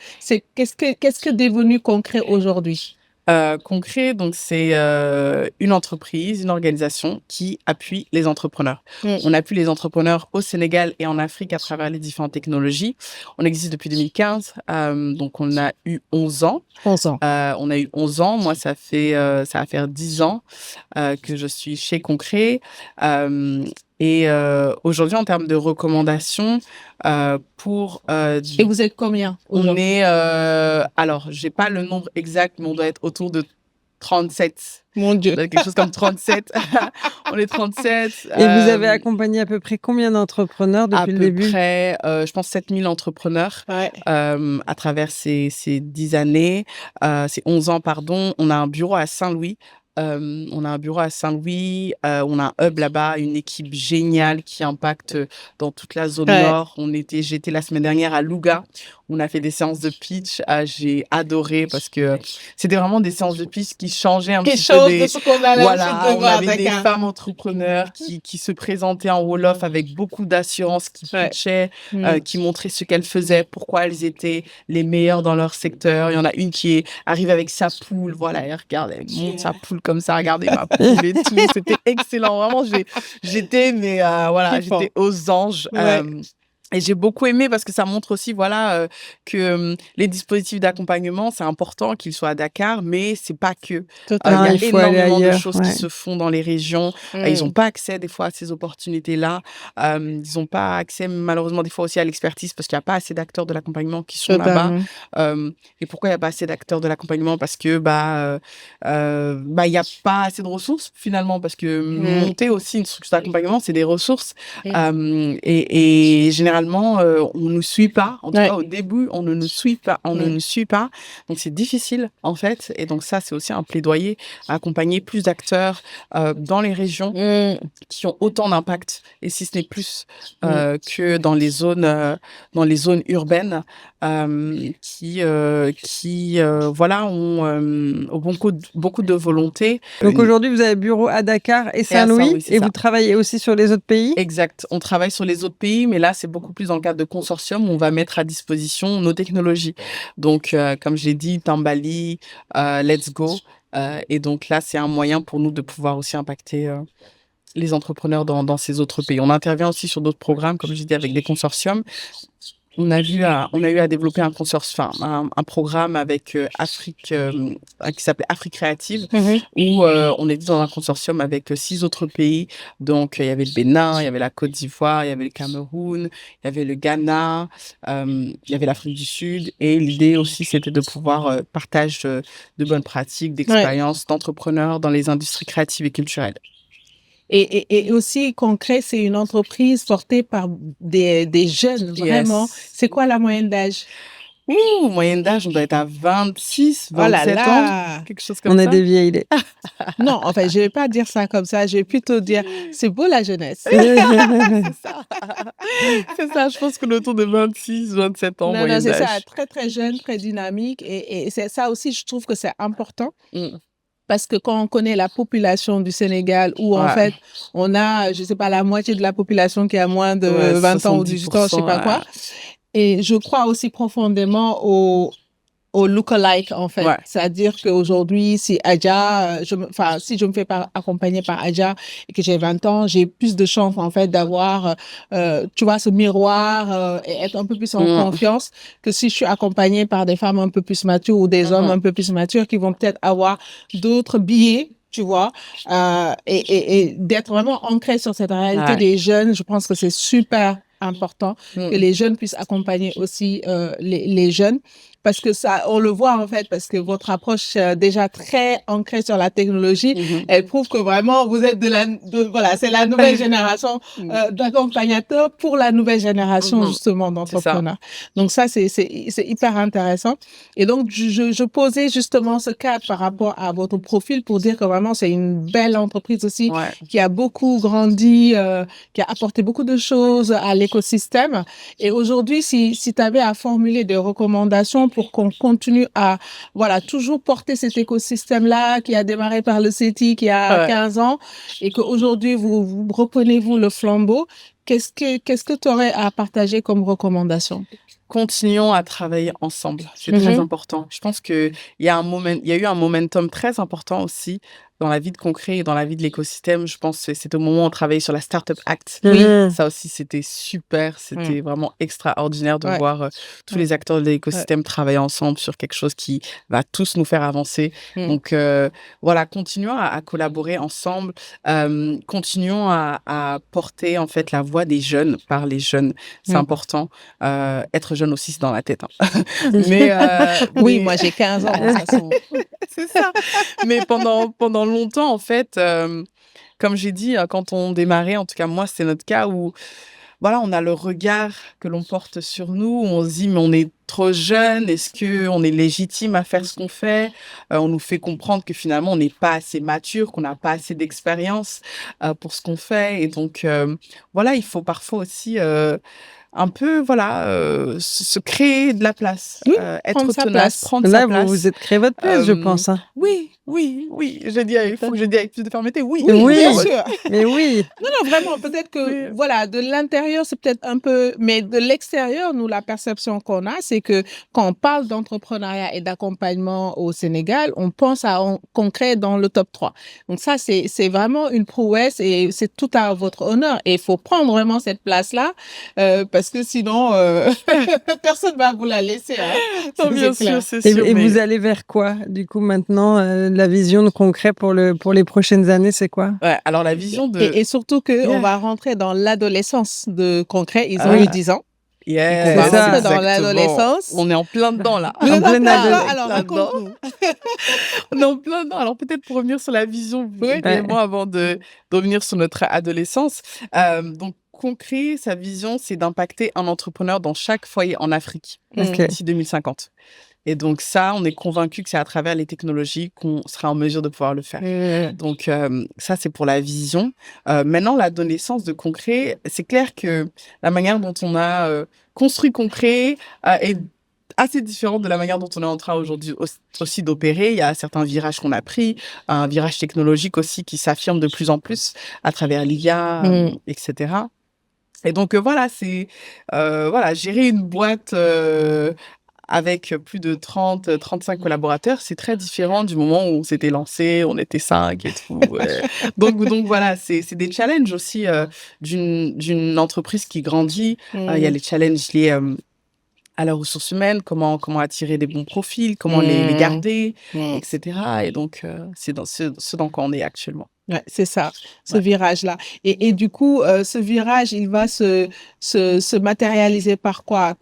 qu'est-ce que est devenu Concret aujourd'hui? Concret, donc c'est une entreprise, une organisation qui appuie les entrepreneurs. On appuie les entrepreneurs au Sénégal et en Afrique à travers les différentes technologies. On existe depuis 2015, donc on a eu 11 ans. 11 ans. On a eu 11 ans. Moi, ça va faire 10 ans que je suis chez Concret. Et aujourd'hui, en termes de recommandations, Et vous êtes combien on aujourd'hui? est... alors, j'ai pas le nombre exact, mais on doit être autour de 37. Mon Dieu. Quelque chose comme 37. On est 37. Et vous avez accompagné à peu près combien d'entrepreneurs depuis le début? À peu près, je pense, 7000 entrepreneurs Ouais. à travers ces 10 années, ces 11 ans, pardon. On a un bureau à Saint-Louis. On a un bureau à Saint-Louis, on a un hub là-bas, une équipe géniale qui impacte dans toute la zone nord. J'étais la semaine dernière à Louga, on a fait des séances de pitch, j'ai adoré parce que c'était vraiment des séances de pitch qui changeaient un petit peu de ce qu'on a l'habitude de on voir, avait des d'accord. femmes entrepreneurs qui se présentaient en Wolof avec beaucoup d'assurance, qui pitchaient, qui montraient ce qu'elles faisaient, pourquoi elles étaient les meilleures dans leur secteur. Il y en a une qui est arrivée avec sa poule, voilà, elle regarde, elle monte sa poule comme ça, regardez ma poule et tout. C'était excellent, vraiment, j'étais j'étais aux anges. Et j'ai beaucoup aimé parce que ça montre aussi, que les dispositifs d'accompagnement, c'est important qu'ils soient à Dakar, mais c'est pas que. Il y a il faut aller énormément de ailleurs, choses qui se font dans les régions. Ils n'ont pas accès des fois à ces opportunités-là. Ils n'ont pas accès malheureusement des fois aussi à l'expertise parce qu'il n'y a pas assez d'acteurs de l'accompagnement qui sont là-bas. Et pourquoi il n'y a pas assez d'acteurs de l'accompagnement? Parce que il n'y a pas assez de ressources finalement parce que monter aussi une structure d'accompagnement, c'est des ressources. Et généralement, on ne nous suit pas. En tout cas, au début, on ne nous suit pas. Ne nous suit pas. Donc, c'est difficile, en fait. Et donc, ça, c'est aussi un plaidoyer à accompagner plus d'acteurs dans les régions qui ont autant d'impact, et si ce n'est plus, que dans les zones urbaines qui ont beaucoup de volonté. Donc aujourd'hui, vous avez bureau à Dakar et Saint-Louis, et vous travaillez aussi sur les autres pays? Exact. On travaille sur les autres pays, mais là, c'est beaucoup plus dans le cadre de consortium où on va mettre à disposition nos technologies. Donc, comme j'ai dit, Tambali, Let's Go. Et donc là, c'est un moyen pour nous de pouvoir aussi impacter les entrepreneurs dans ces autres pays. On intervient aussi sur d'autres programmes, comme j'ai dit, avec des consortiums. on a eu à développer un consortium, un programme avec Afrique, qui s'appelait Afrique Créative, où on était dans un consortium avec 6 autres pays. Donc, il y avait le Bénin, il y avait la Côte d'Ivoire, il y avait le Cameroun, il y avait le Ghana, il y avait l'Afrique du Sud. Et l'idée aussi, c'était de pouvoir partage de bonnes pratiques, d'expériences, d'entrepreneurs dans les industries créatives et culturelles. Et aussi, Concret, c'est une entreprise portée par des jeunes, vraiment. Yes. C'est quoi la moyenne d'âge? Moyenne d'âge, on doit être à 26, Oh là 27 là! ans, quelque chose comme On ça. est des vieilles. Non, enfin, je vais pas dire ça comme ça. Je vais plutôt dire, c'est beau la jeunesse. C'est ça. C'est ça, je pense que autour de 26, 27 ans, Non, moyenne c'est ça, d'âge. très, très jeune, très dynamique. Et c'est ça aussi, je trouve que c'est important. Mm. Parce que quand on connaît la population du Sénégal, où en Ouais. fait, on a, je sais pas, la moitié de la population qui a moins de Ouais, 20 ans ou 18 ans, je sais pas 70%, quoi. Et je crois aussi profondément au look-alike, en fait. Ouais. C'est-à-dire qu'aujourd'hui, si Adja, si je me fais accompagner par Adja et que j'ai 20 ans, j'ai plus de chances, en fait, d'avoir, tu vois, ce miroir et être un peu plus en confiance que si je suis accompagnée par des femmes un peu plus matures ou des hommes un peu plus matures qui vont peut-être avoir d'autres biais, tu vois, et d'être vraiment ancré sur cette réalité des jeunes. Je pense que c'est super important que les jeunes puissent accompagner aussi les jeunes. Parce que ça, on le voit en fait, parce que votre approche déjà très ancrée sur la technologie, elle prouve que vraiment vous êtes voilà, c'est la nouvelle génération d'accompagnateurs pour la nouvelle génération justement d'entrepreneurs. Donc ça, c'est hyper intéressant. Et donc je posais justement ce cadre par rapport à votre profil pour dire que vraiment c'est une belle entreprise aussi qui a beaucoup grandi, qui a apporté beaucoup de choses à l'écosystème. Et aujourd'hui, si tu avais à formuler des recommandations pour qu'on continue à, voilà, toujours porter cet écosystème-là qui a démarré par le CETI qui a 15 ans et qu'aujourd'hui, vous reprenez-vous le flambeau, qu'est-ce que tu aurais à partager comme recommandation? Continuons à travailler ensemble. C'est très important. Je pense qu'il y a eu un momentum très important aussi dans la vie de Concret et dans la vie de l'écosystème. Je pense que c'est au moment où on travaillait sur la Startup Act. Ça aussi, c'était super. C'était vraiment extraordinaire de voir tous les acteurs de l'écosystème travailler ensemble sur quelque chose qui va tous nous faire avancer. Donc, voilà, continuons à collaborer ensemble. Continuons à porter, en fait, la voix des jeunes par les jeunes. C'est important. Être jeune aussi, c'est dans la tête. Mais, oui, moi, j'ai 15 ans. De toute façon. C'est ça. Mais pendant longtemps, en fait, comme j'ai dit, quand on démarrait, en tout cas, moi, c'est notre cas où, voilà, on a le regard que l'on porte sur nous, on se dit, mais on est trop jeune, est-ce qu'on est légitime à faire ce qu'on fait? On nous fait comprendre que finalement, on n'est pas assez mature, qu'on n'a pas assez d'expérience pour ce qu'on fait. Et donc, voilà, il faut parfois aussi un peu, voilà, se créer de la place, être tenace, prendre sa place. Là, vous vous êtes créé votre place, je pense. Hein. Oui. Il faut que je dise avec plus de fermeté. Oui, bien sûr. Mais oui. Non, vraiment, peut-être que, voilà, de l'intérieur, c'est peut-être un peu, mais de l'extérieur, nous, la perception qu'on a, c'est que quand on parle d'entrepreneuriat et d'accompagnement au Sénégal, on pense à Concret dans le top 3. Donc ça, c'est vraiment une prouesse et c'est tout à votre honneur. Et il faut prendre vraiment cette place-là, parce que sinon, personne ne va vous la laisser. Hein. Non, bien sûr, c'est sûr. Et vous allez vers quoi, du coup, maintenant la vision de Concret pour les prochaines années, c'est quoi? Alors la vision de... Et surtout qu'on va rentrer dans l'adolescence de Concret. Ils ont eu 10 ans. On va rentrer dans l'adolescence. On est en plein dedans, là. En plein dedans. Alors, raconte-nous. On est en plein dedans. Alors, peut-être pour revenir sur la vision, évidemment, avant de revenir sur notre adolescence. Donc, Concret, sa vision, c'est d'impacter un entrepreneur dans chaque foyer en Afrique d'ici 2050. Et donc ça, on est convaincu que c'est à travers les technologies qu'on sera en mesure de pouvoir le faire. Donc ça, c'est pour la vision. Maintenant, l'adolescence de Concret, c'est clair que la manière dont on a construit Concret est assez différente de la manière dont on est en train aujourd'hui aussi d'opérer. Il y a certains virages qu'on a pris, un virage technologique aussi qui s'affirme de plus en plus à travers l'IA, etc. Et donc voilà, c'est gérer une boîte avec plus de 35 collaborateurs, c'est très différent du moment où on s'était lancé, on était 5 et tout. Donc voilà, c'est des challenges aussi d'une entreprise qui grandit. Il y a les challenges liés à la ressource humaine, comment attirer des bons profils, comment les garder, etc. Et donc, c'est dans ce dans quoi on est actuellement. Ouais, c'est ça, ce Ouais. virage-là. Et du coup, ce virage, il va se matérialiser par quoi?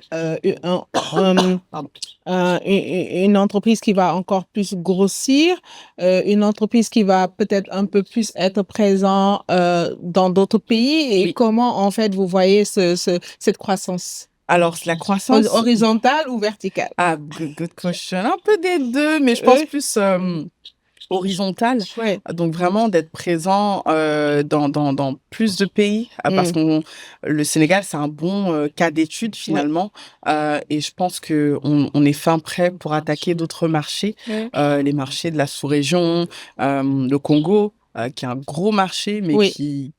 Pardon. Une entreprise qui va encore plus grossir, une entreprise qui va peut-être un peu plus être présent dans d'autres pays. Et Oui. comment, en fait, vous voyez cette croissance? Alors, la croissance... Horizontale ou verticale? Ah, good question. Un peu des deux, mais je pense Oui, plus horizontale. ouais. Donc, vraiment d'être présent dans plus de pays, parce que le Sénégal, c'est un bon cas d'étude Ouais. finalement. Et je pense qu'on est fin prêt pour attaquer d'autres marchés, Ouais. les marchés de la sous-région, le Congo, qui est un gros marché, mais Oui, qui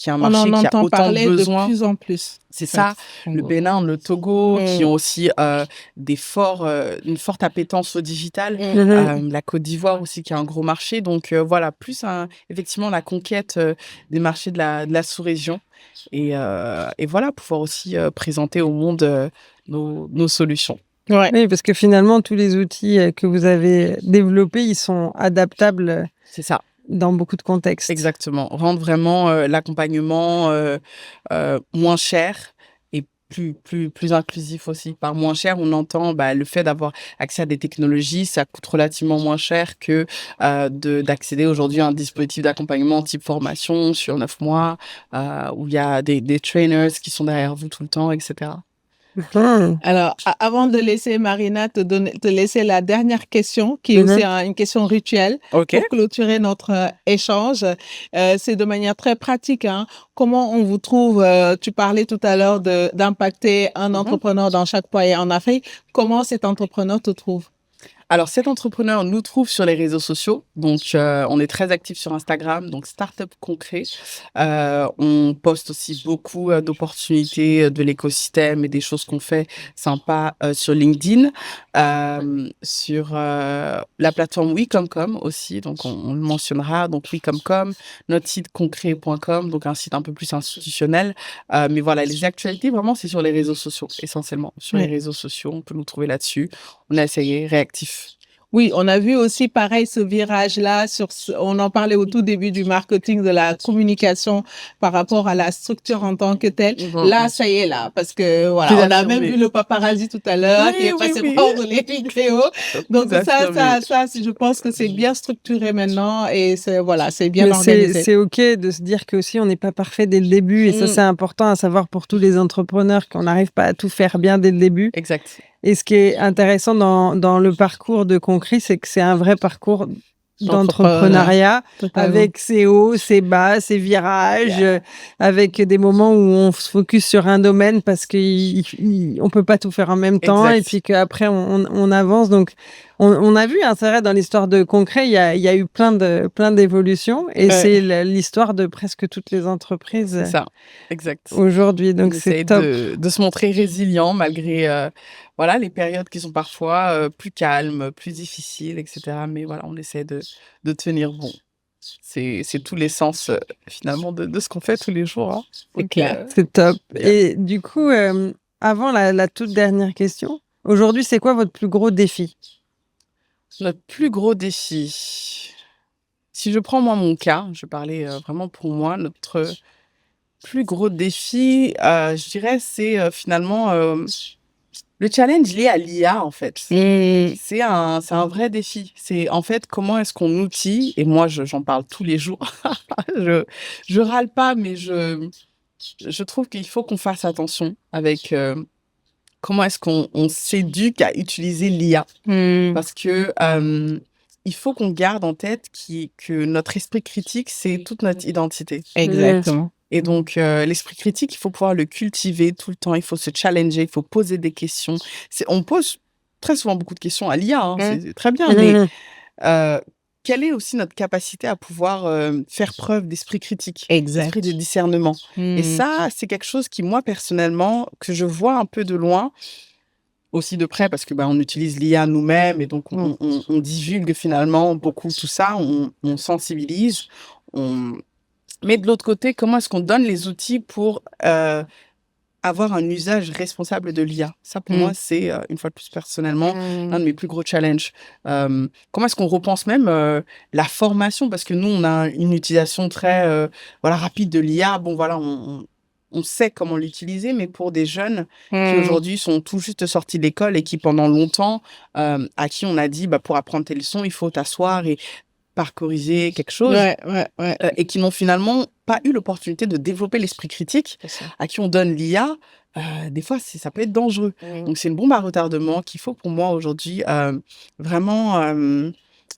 est un on marché en qui a entend autant de parler de besoins. plus en plus. C'est Ouais, ça, le Congo. Bénin, le Togo, qui Mm. ont aussi une forte appétence au digital. Mm. La Côte d'Ivoire aussi, qui a un gros marché. Donc voilà, plus effectivement la conquête des marchés de la sous-région. Et voilà, pouvoir aussi présenter au monde nos solutions. Ouais, Oui, parce que finalement, tous les outils que vous avez développés, ils sont adaptables C'est ça, dans beaucoup de contextes. exactement. Rendre vraiment l'accompagnement moins cher et plus inclusif aussi. Par moins cher, on entend le fait d'avoir accès à des technologies, ça coûte relativement moins cher que d'accéder aujourd'hui à un dispositif d'accompagnement type formation sur 9 mois, où il y a des trainers qui sont derrière vous tout le temps, etc. Mhm. alors, avant de laisser Marina te laisser la dernière question, qui est aussi une question rituelle, OK. pour clôturer notre échange, c'est de manière très pratique, hein. Comment on vous trouve, tu parlais tout à l'heure d'impacter un entrepreneur dans chaque foyer en Afrique. Comment cet entrepreneur te trouve? Alors, cet entrepreneur nous trouve sur les réseaux sociaux. Donc, on est très actifs sur Instagram, donc Startup Concret. On poste aussi beaucoup d'opportunités de l'écosystème et des choses qu'on fait sympas sur LinkedIn, sur la plateforme WeComeCom aussi. Donc, on le mentionnera. Donc, WeComeCom, notre site concret.com, donc un site un peu plus institutionnel. Mais voilà, les actualités, vraiment, c'est sur les réseaux sociaux, essentiellement. Sur les Ouais. réseaux sociaux, on peut nous trouver là-dessus. On est assez réactifs. Oui, on a vu aussi pareil ce virage-là on en parlait au tout début du marketing, de la communication par rapport à la structure en tant que telle. Là, ça y est là, parce que voilà, Plus on a même affirmé. vu le paparazzi tout à l'heure qui Oui, est oui, passé oui. par les vidéos. Donc Plus affirmé. je pense que c'est bien structuré maintenant et c'est bien Mais organisé. c'est OK de se dire qu'aussi on n'est pas parfait dès le début. Et ça, c'est important à savoir pour tous les entrepreneurs qu'on n'arrive pas à tout faire bien dès le début. Exact. Et ce qui est intéressant dans le parcours de Concret, c'est que c'est un vrai parcours d'entrepreneuriat Totalement. avec ses hauts, ses bas, ses virages, avec des moments où on se focus sur un domaine parce qu'on peut pas tout faire en même temps Exact. et puis qu'après on avance. Donc on a vu, hein, c'est vrai, dans l'histoire de Concret, il y a eu plein d'évolutions et c'est l'histoire de presque toutes les entreprises C'est ça. Exact. aujourd'hui. Donc On c'est essaye top. de se montrer résilient malgré voilà, les périodes qui sont parfois plus calmes, plus difficiles, etc. Mais voilà, on essaie de tenir bon. C'est tout l'essence finalement de ce qu'on fait tous les jours. Hein. C'est Donc, clair. C'est top. bien. Et du coup, avant la toute dernière question, aujourd'hui, c'est quoi votre plus gros défi? Notre plus gros défi. Si je prends moi mon cas, je vais parler vraiment pour moi, notre plus gros défi, je dirais, c'est finalement le challenge lié à l'IA, en fait. C'est un vrai défi. C'est en fait comment est-ce qu'on outille, et moi j'en parle tous les jours. Je râle pas, mais je trouve qu'il faut qu'on fasse attention avec comment est-ce qu'on s'éduque à utiliser l'IA. Parce que il faut qu'on garde en tête que notre esprit critique, c'est toute notre identité. Exactement. Et donc, l'esprit critique, il faut pouvoir le cultiver tout le temps. Il faut se challenger, il faut poser des questions. On pose très souvent beaucoup de questions à l'IA, hein, c'est très bien, mais quelle est aussi notre capacité à pouvoir faire preuve d'esprit critique, d'esprit de discernement. Et ça, c'est quelque chose qui, moi, personnellement, que je vois un peu de loin, aussi de près, parce que on utilise l'IA nous-mêmes et donc on divulgue finalement beaucoup tout ça, on sensibilise, mais de l'autre côté, comment est-ce qu'on donne les outils pour avoir un usage responsable de l'IA. Ça, pour moi, c'est, une fois de plus, personnellement, l'un de mes plus gros challenges. Comment est-ce qu'on repense même la formation? Parce que nous, on a une utilisation très rapide de l'IA. Bon, voilà, on sait comment l'utiliser, mais pour des jeunes qui aujourd'hui sont tout juste sortis d'école et qui pendant longtemps, à qui on a dit, pour apprendre tes leçons, il faut t'asseoir et parcouriser quelque chose, et qui n'ont finalement pas eu l'opportunité de développer l'esprit critique, à qui on donne l'IA, des fois, ça peut être dangereux. Donc, c'est une bombe à retardement qu'il faut pour moi aujourd'hui vraiment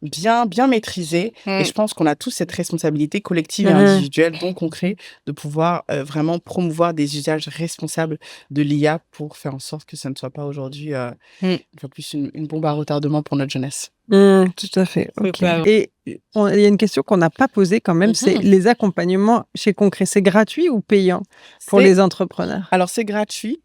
bien maîtriser. Et je pense qu'on a tous cette responsabilité collective et individuelle, donc concret, de pouvoir vraiment promouvoir des usages responsables de l'IA pour faire en sorte que ça ne soit pas aujourd'hui une fois plus une bombe à retardement pour notre jeunesse. Tout à fait. Ok. Et il y a une question qu'on n'a pas posée quand même, c'est les accompagnements chez Concret, c'est gratuit ou payant pour les entrepreneurs? Alors, c'est gratuit.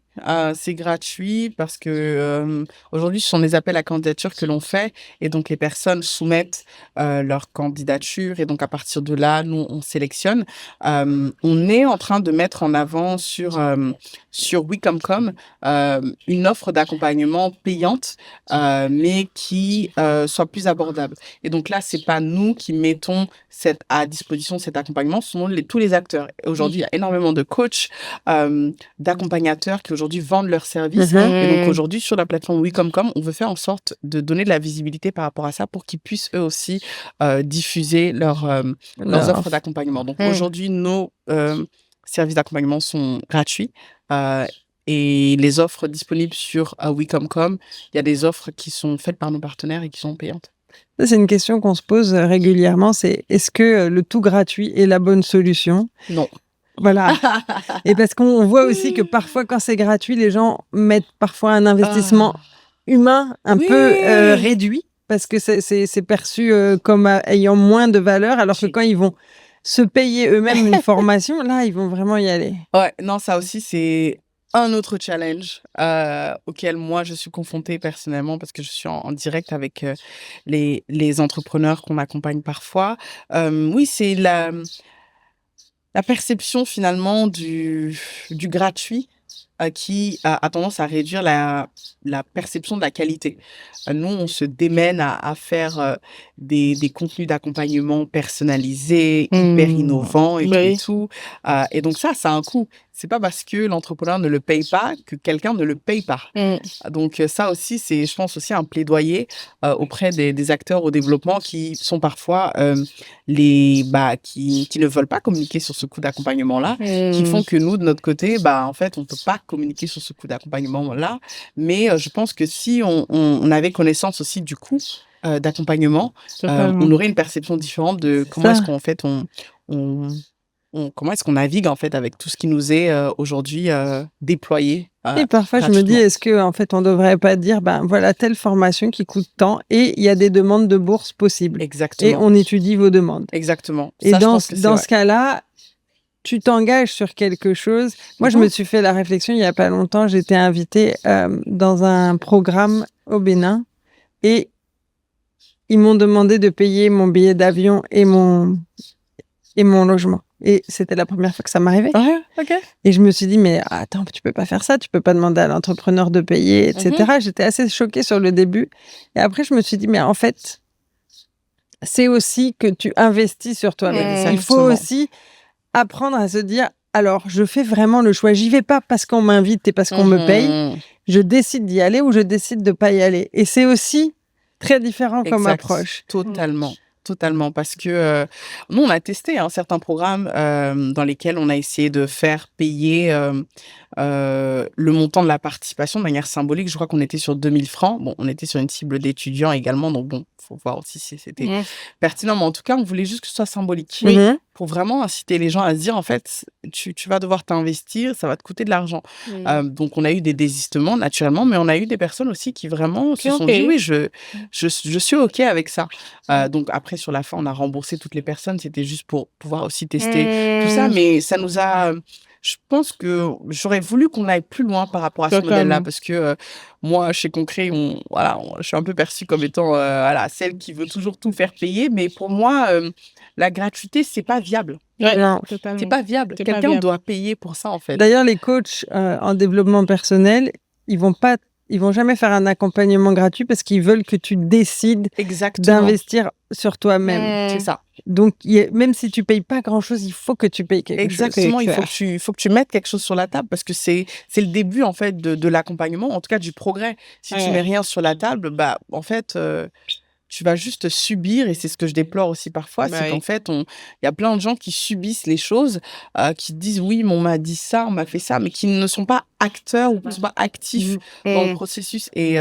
C'est gratuit parce que aujourd'hui, ce sont des appels à candidature que l'on fait et donc les personnes soumettent leur candidature et donc à partir de là, nous, on sélectionne. On est en train de mettre en avant sur Wecomcom une offre d'accompagnement payante mais qui soit plus abordable. Et donc là, c'est pas nous qui mettons à disposition cet accompagnement, ce sont tous les acteurs. Et aujourd'hui, il y a énormément de coachs, d'accompagnateurs qui aujourd'hui vendent leurs services. Et donc aujourd'hui, sur la plateforme Wecomcom, on veut faire en sorte de donner de la visibilité par rapport à ça pour qu'ils puissent eux aussi diffuser leurs offres d'accompagnement. Donc aujourd'hui, nos services d'accompagnement sont gratuits. Et les offres disponibles sur Wecomcom, il y a des offres qui sont faites par nos partenaires et qui sont payantes. Ça, c'est une question qu'on se pose régulièrement, c'est est-ce que le tout gratuit est la bonne solution? Non. Voilà. Et parce qu'on voit aussi que parfois, quand c'est gratuit, les gens mettent parfois un investissement humain un peu réduit parce que c'est perçu comme ayant moins de valeur, alors que quand ils vont se payer eux-mêmes une formation, là, ils vont vraiment y aller. Ouais, non, ça aussi, c'est un autre challenge auquel moi, je suis confrontée personnellement parce que je suis en direct avec les entrepreneurs qu'on accompagne parfois. Oui, c'est la perception finalement du gratuit qui a tendance à réduire la perception de la qualité. Nous, on se démène à faire des contenus d'accompagnement personnalisés, hyper innovants et tout. Et donc ça a un coût. C'est pas parce que l'entrepreneur ne le paye pas que quelqu'un ne le paye pas. Donc ça aussi, c'est, je pense aussi un plaidoyer auprès des acteurs au développement qui sont parfois qui ne veulent pas communiquer sur ce coût d'accompagnement-là, qui font que nous, de notre côté, en fait, on ne peut pas communiquer sur ce coût d'accompagnement-là. Mais je pense que si on avait connaissance aussi du coût d'accompagnement, on aurait une perception différente de comment est-ce qu'en fait comment est-ce qu'on navigue en fait avec tout ce qui nous est aujourd'hui déployé. Et parfois je me dis, est-ce que en fait on devrait pas dire, voilà telle formation qui coûte tant et il y a des demandes de bourse possibles. Exactement. Et on étudie vos demandes. Exactement. Et ça, dans ce cas-là, tu t'engages sur quelque chose. Moi, je me suis fait la réflexion il y a pas longtemps. J'étais invitée dans un programme au Bénin et ils m'ont demandé de payer mon billet d'avion et mon logement. Et c'était la première fois que ça m'arrivait. Et je me suis dit, mais attends, tu peux pas faire ça, tu peux pas demander à l'entrepreneur de payer, etc. J'étais assez choquée sur le début. Et après, je me suis dit, mais en fait, c'est aussi que tu investis sur toi-même. Il faut aussi apprendre à se dire, alors, je fais vraiment le choix. J'y vais pas parce qu'on m'invite et parce qu'on me paye. Je décide d'y aller ou je décide de pas y aller. Et c'est aussi très différent comme approche. Totalement, parce que nous, on a testé certains programmes dans lesquels on a essayé de faire payer le montant de la participation de manière symbolique. Je crois qu'on était sur 2000 francs. Bon, on était sur une cible d'étudiants également, donc bon, faut voir aussi si c'était pertinent. Mais en tout cas, on voulait juste que ce soit symbolique. Pour vraiment inciter les gens à se dire, en fait, tu vas devoir t'investir, ça va te coûter de l'argent. Donc, on a eu des désistements, naturellement, mais on a eu des personnes aussi qui vraiment se sont dit, oui, je suis OK avec ça. Donc, après, sur la fin, on a remboursé toutes les personnes. C'était juste pour pouvoir aussi tester tout ça. Mais ça nous a... je pense que j'aurais voulu qu'on aille plus loin par rapport à ce modèle-là, Totalement. parce que moi, chez Concret, je suis un peu perçue comme étant voilà, celle qui veut toujours tout faire payer, mais pour moi, la gratuité, c'est pas viable. Ouais, Non. C'est totalement. pas viable. C'est pas Quelqu'un viable. doit payer pour ça, en fait. D'ailleurs, les coachs en développement personnel, ils vont jamais faire un accompagnement gratuit parce qu'ils veulent que tu décides Exactement. d'investir sur toi-même. C'est ça. Donc, même si tu payes pas grand-chose, il faut que tu payes quelque chose. Exactement, il C'est faut que tu mettes quelque chose sur la table parce que c'est le début en fait de l'accompagnement, en tout cas du progrès. Si tu Ouais. mets rien sur la table, bah en fait tu vas juste subir, et c'est ce que je déplore aussi parfois, Bah c'est qu'en oui. fait il y a plein de gens qui subissent les choses, qui disent oui, mais on m'a dit ça, on m'a fait ça, mais qui ne sont pas acteurs ou qui ne sont pas actifs dans le processus. Et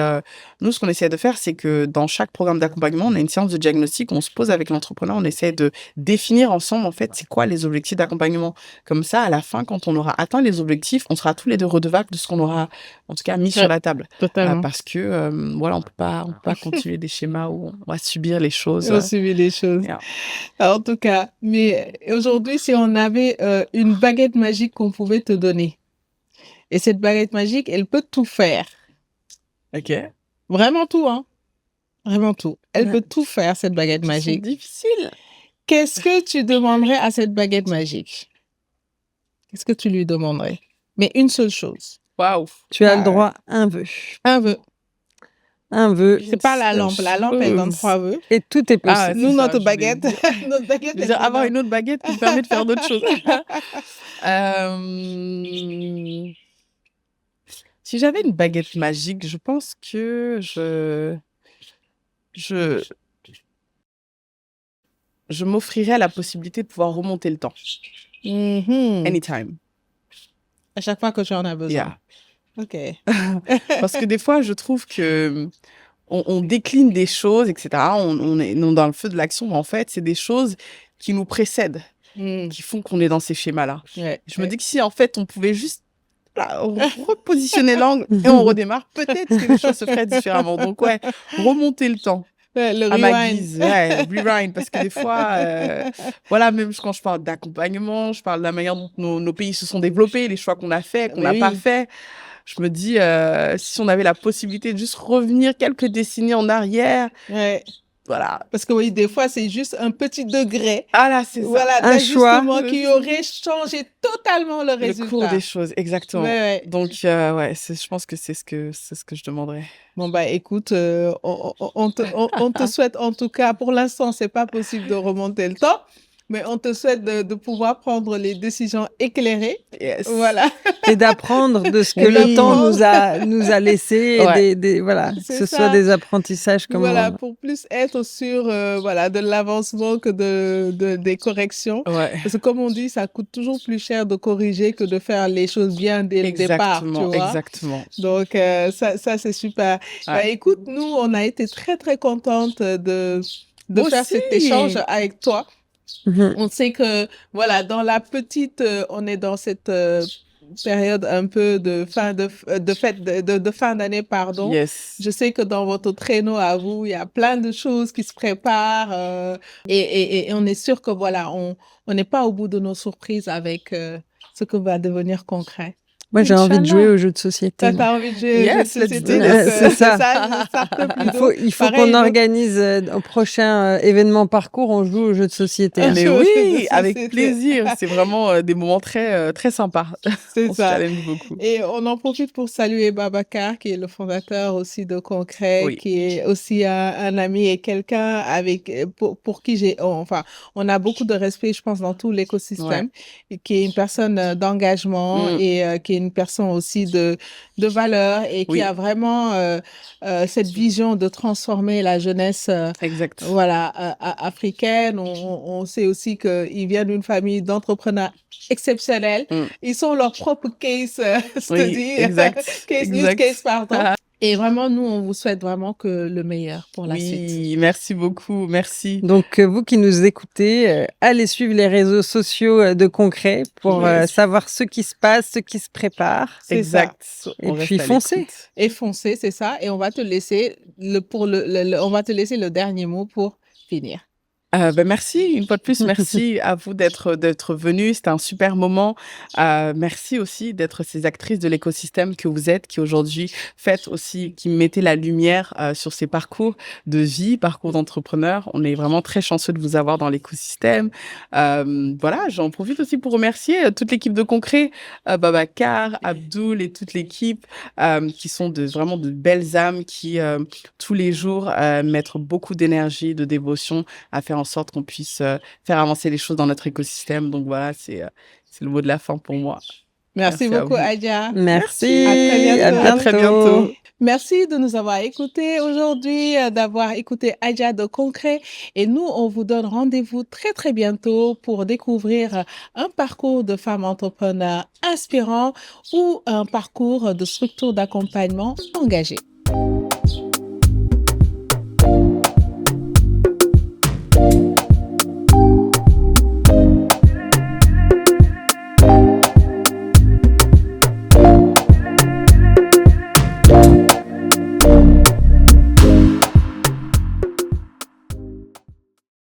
nous, ce qu'on essaie de faire, c'est que dans chaque programme d'accompagnement, on a une séance de diagnostic, on se pose avec l'entrepreneur, on essaie de définir ensemble, en fait, c'est quoi les objectifs d'accompagnement. Comme ça, à la fin, quand on aura atteint les objectifs, on sera tous les deux redevables de ce qu'on aura, en tout cas, mis sur la table. Totalement. Parce que, voilà, on peut pas continuer des schémas où on va subir les choses. On subit les choses. Yeah. En tout cas, mais aujourd'hui, si on avait une baguette magique qu'on pouvait te donner, et cette baguette magique, elle peut tout faire. Ok. Vraiment tout, hein. Vraiment tout. Elle Ouais. peut tout faire, cette baguette C'est magique. difficile. Qu'est-ce que tu demanderais à cette baguette magique? Qu'est-ce que tu lui demanderais? Mais une seule chose. Waouh. Tu as le droit à un vœu. Un vœu. Un vœu. C'est pas la lampe. La lampe, elle donne 3 vœux. Et tout est possible. Ah, c'est Nous, ça, notre je baguette, voulais notre baguette, Je veux dire, avoir une autre baguette qui me permet de faire d'autres choses. Si j'avais une baguette magique, je pense que je m'offrirais la possibilité de pouvoir remonter le temps. Mhm. Anytime. À chaque fois que tu en as besoin. Yeah. Ok. Parce que des fois, je trouve que on décline des choses, etc. On est dans le feu de l'action, mais en fait, c'est des choses qui nous précèdent, Mm. qui font qu'on est dans ces schémas-là. Ouais. Je me dis que si, en fait, on pouvait juste repositionner l'angle et on redémarre, peut-être que les choses se feraient différemment. Donc, ouais, remonter le temps Ouais, le à ma rewind. guise. Ouais, rewind. Parce que des fois, voilà, même quand je parle d'accompagnement, je parle de la manière dont nos pays se sont développés, les choix qu'on a faits, qu'on Mais n'a pas oui. fait. Je me dis, si on avait la possibilité de juste revenir quelques décennies en arrière, Ouais. voilà. Parce que oui, des fois, c'est juste un petit degré. Ah là, c'est ça. Voilà, Un choix. d'ajustement qui aurait changé totalement le Le résultat. cours des choses, exactement. Ouais, ouais. Donc, ouais, je pense que c'est ce que je demanderais. Bon, bah, écoute, on te souhaite, en tout cas, pour l'instant, c'est pas possible de remonter le temps, mais on te souhaite de pouvoir prendre les décisions éclairées. Yes. Voilà. Et d'apprendre de ce que Et le temps d'apprendre. nous a laissé. Ouais. Et voilà, que C'est ce ça. soit des apprentissages comme Voilà, pour plus être sûr, voilà, de l'avancement que des corrections. Ouais. Parce que comme on dit, ça coûte toujours plus cher de corriger que de faire les choses bien dès le départ, tu vois. Exactement. Donc, ça c'est super. Ouais. Bah, écoute, nous, on a été très, très contente de Moi faire aussi. cet échange avec toi. Mhm. On sait que, voilà, dans la petite, on est dans cette période un peu de fin d'année, pardon. Yes. Je sais que dans votre traîneau à vous, il y a plein de choses qui se préparent et on est sûr que voilà, on n'est pas au bout de nos surprises avec ce que va devenir concret. Moi, j'ai envie de Inch'Allah. jouer aux jeux de société. T'as envie de jouer Yes, aux jeux de let's société, do donc, it. C'est ça. start-up Il Ludo. faut Pareil, qu'on donc- organise au prochain événement parcours, on joue aux jeux de société. Un Mais jeu oui, de avec société. plaisir. C'est vraiment des moments très, très sympas. C'est On se ça. challenge beaucoup. Et on en profite pour saluer Babacar, qui est le fondateur aussi de Concret, Oui. qui est aussi un ami et quelqu'un pour qui on a beaucoup de respect, je pense, dans tout l'écosystème, et qui est une personne d'engagement et qui est une personne aussi de valeur et qui Oui. a vraiment cette vision de transformer la jeunesse Exact. voilà, africaine. On sait aussi qu'il vient d'une famille d'entrepreneurs exceptionnels. Ils sont leur propre case study. exact. Use case, pardon. Ah. Et vraiment, nous, on vous souhaite vraiment que le meilleur pour la suite. Oui, merci beaucoup. Merci. Donc, vous qui nous écoutez, allez suivre les réseaux sociaux de Concret pour Yes. savoir ce qui se passe, ce qui se prépare. C'est Exact. Et On reste puis, à foncez. l'écoute. Et foncez, c'est ça. Et on va te laisser on va te laisser le dernier mot pour finir. Merci, une fois de plus, merci à vous d'être venus. C'était un super moment. Merci aussi d'être ces actrices de l'écosystème que vous êtes, qui aujourd'hui faites aussi, qui mettez la lumière sur ces parcours de vie, parcours d'entrepreneurs. On est vraiment très chanceux de vous avoir dans l'écosystème. Voilà, j'en profite aussi pour remercier toute l'équipe de Concret, Babacar, Abdoul et toute l'équipe qui sont vraiment de belles âmes qui, tous les jours, mettent beaucoup d'énergie, de dévotion à faire en sorte qu'on puisse faire avancer les choses dans notre écosystème. Donc voilà, c'est le mot de la fin pour moi. Merci Merci à beaucoup, vous. Adja. Merci. À très bientôt. À À très bientôt. Merci de nous avoir écoutés aujourd'hui, d'avoir écouté Adja de Concret. Et nous, on vous donne rendez-vous très, très bientôt pour découvrir un parcours de femmes entrepreneurs inspirant ou un parcours de structure d'accompagnement engagée.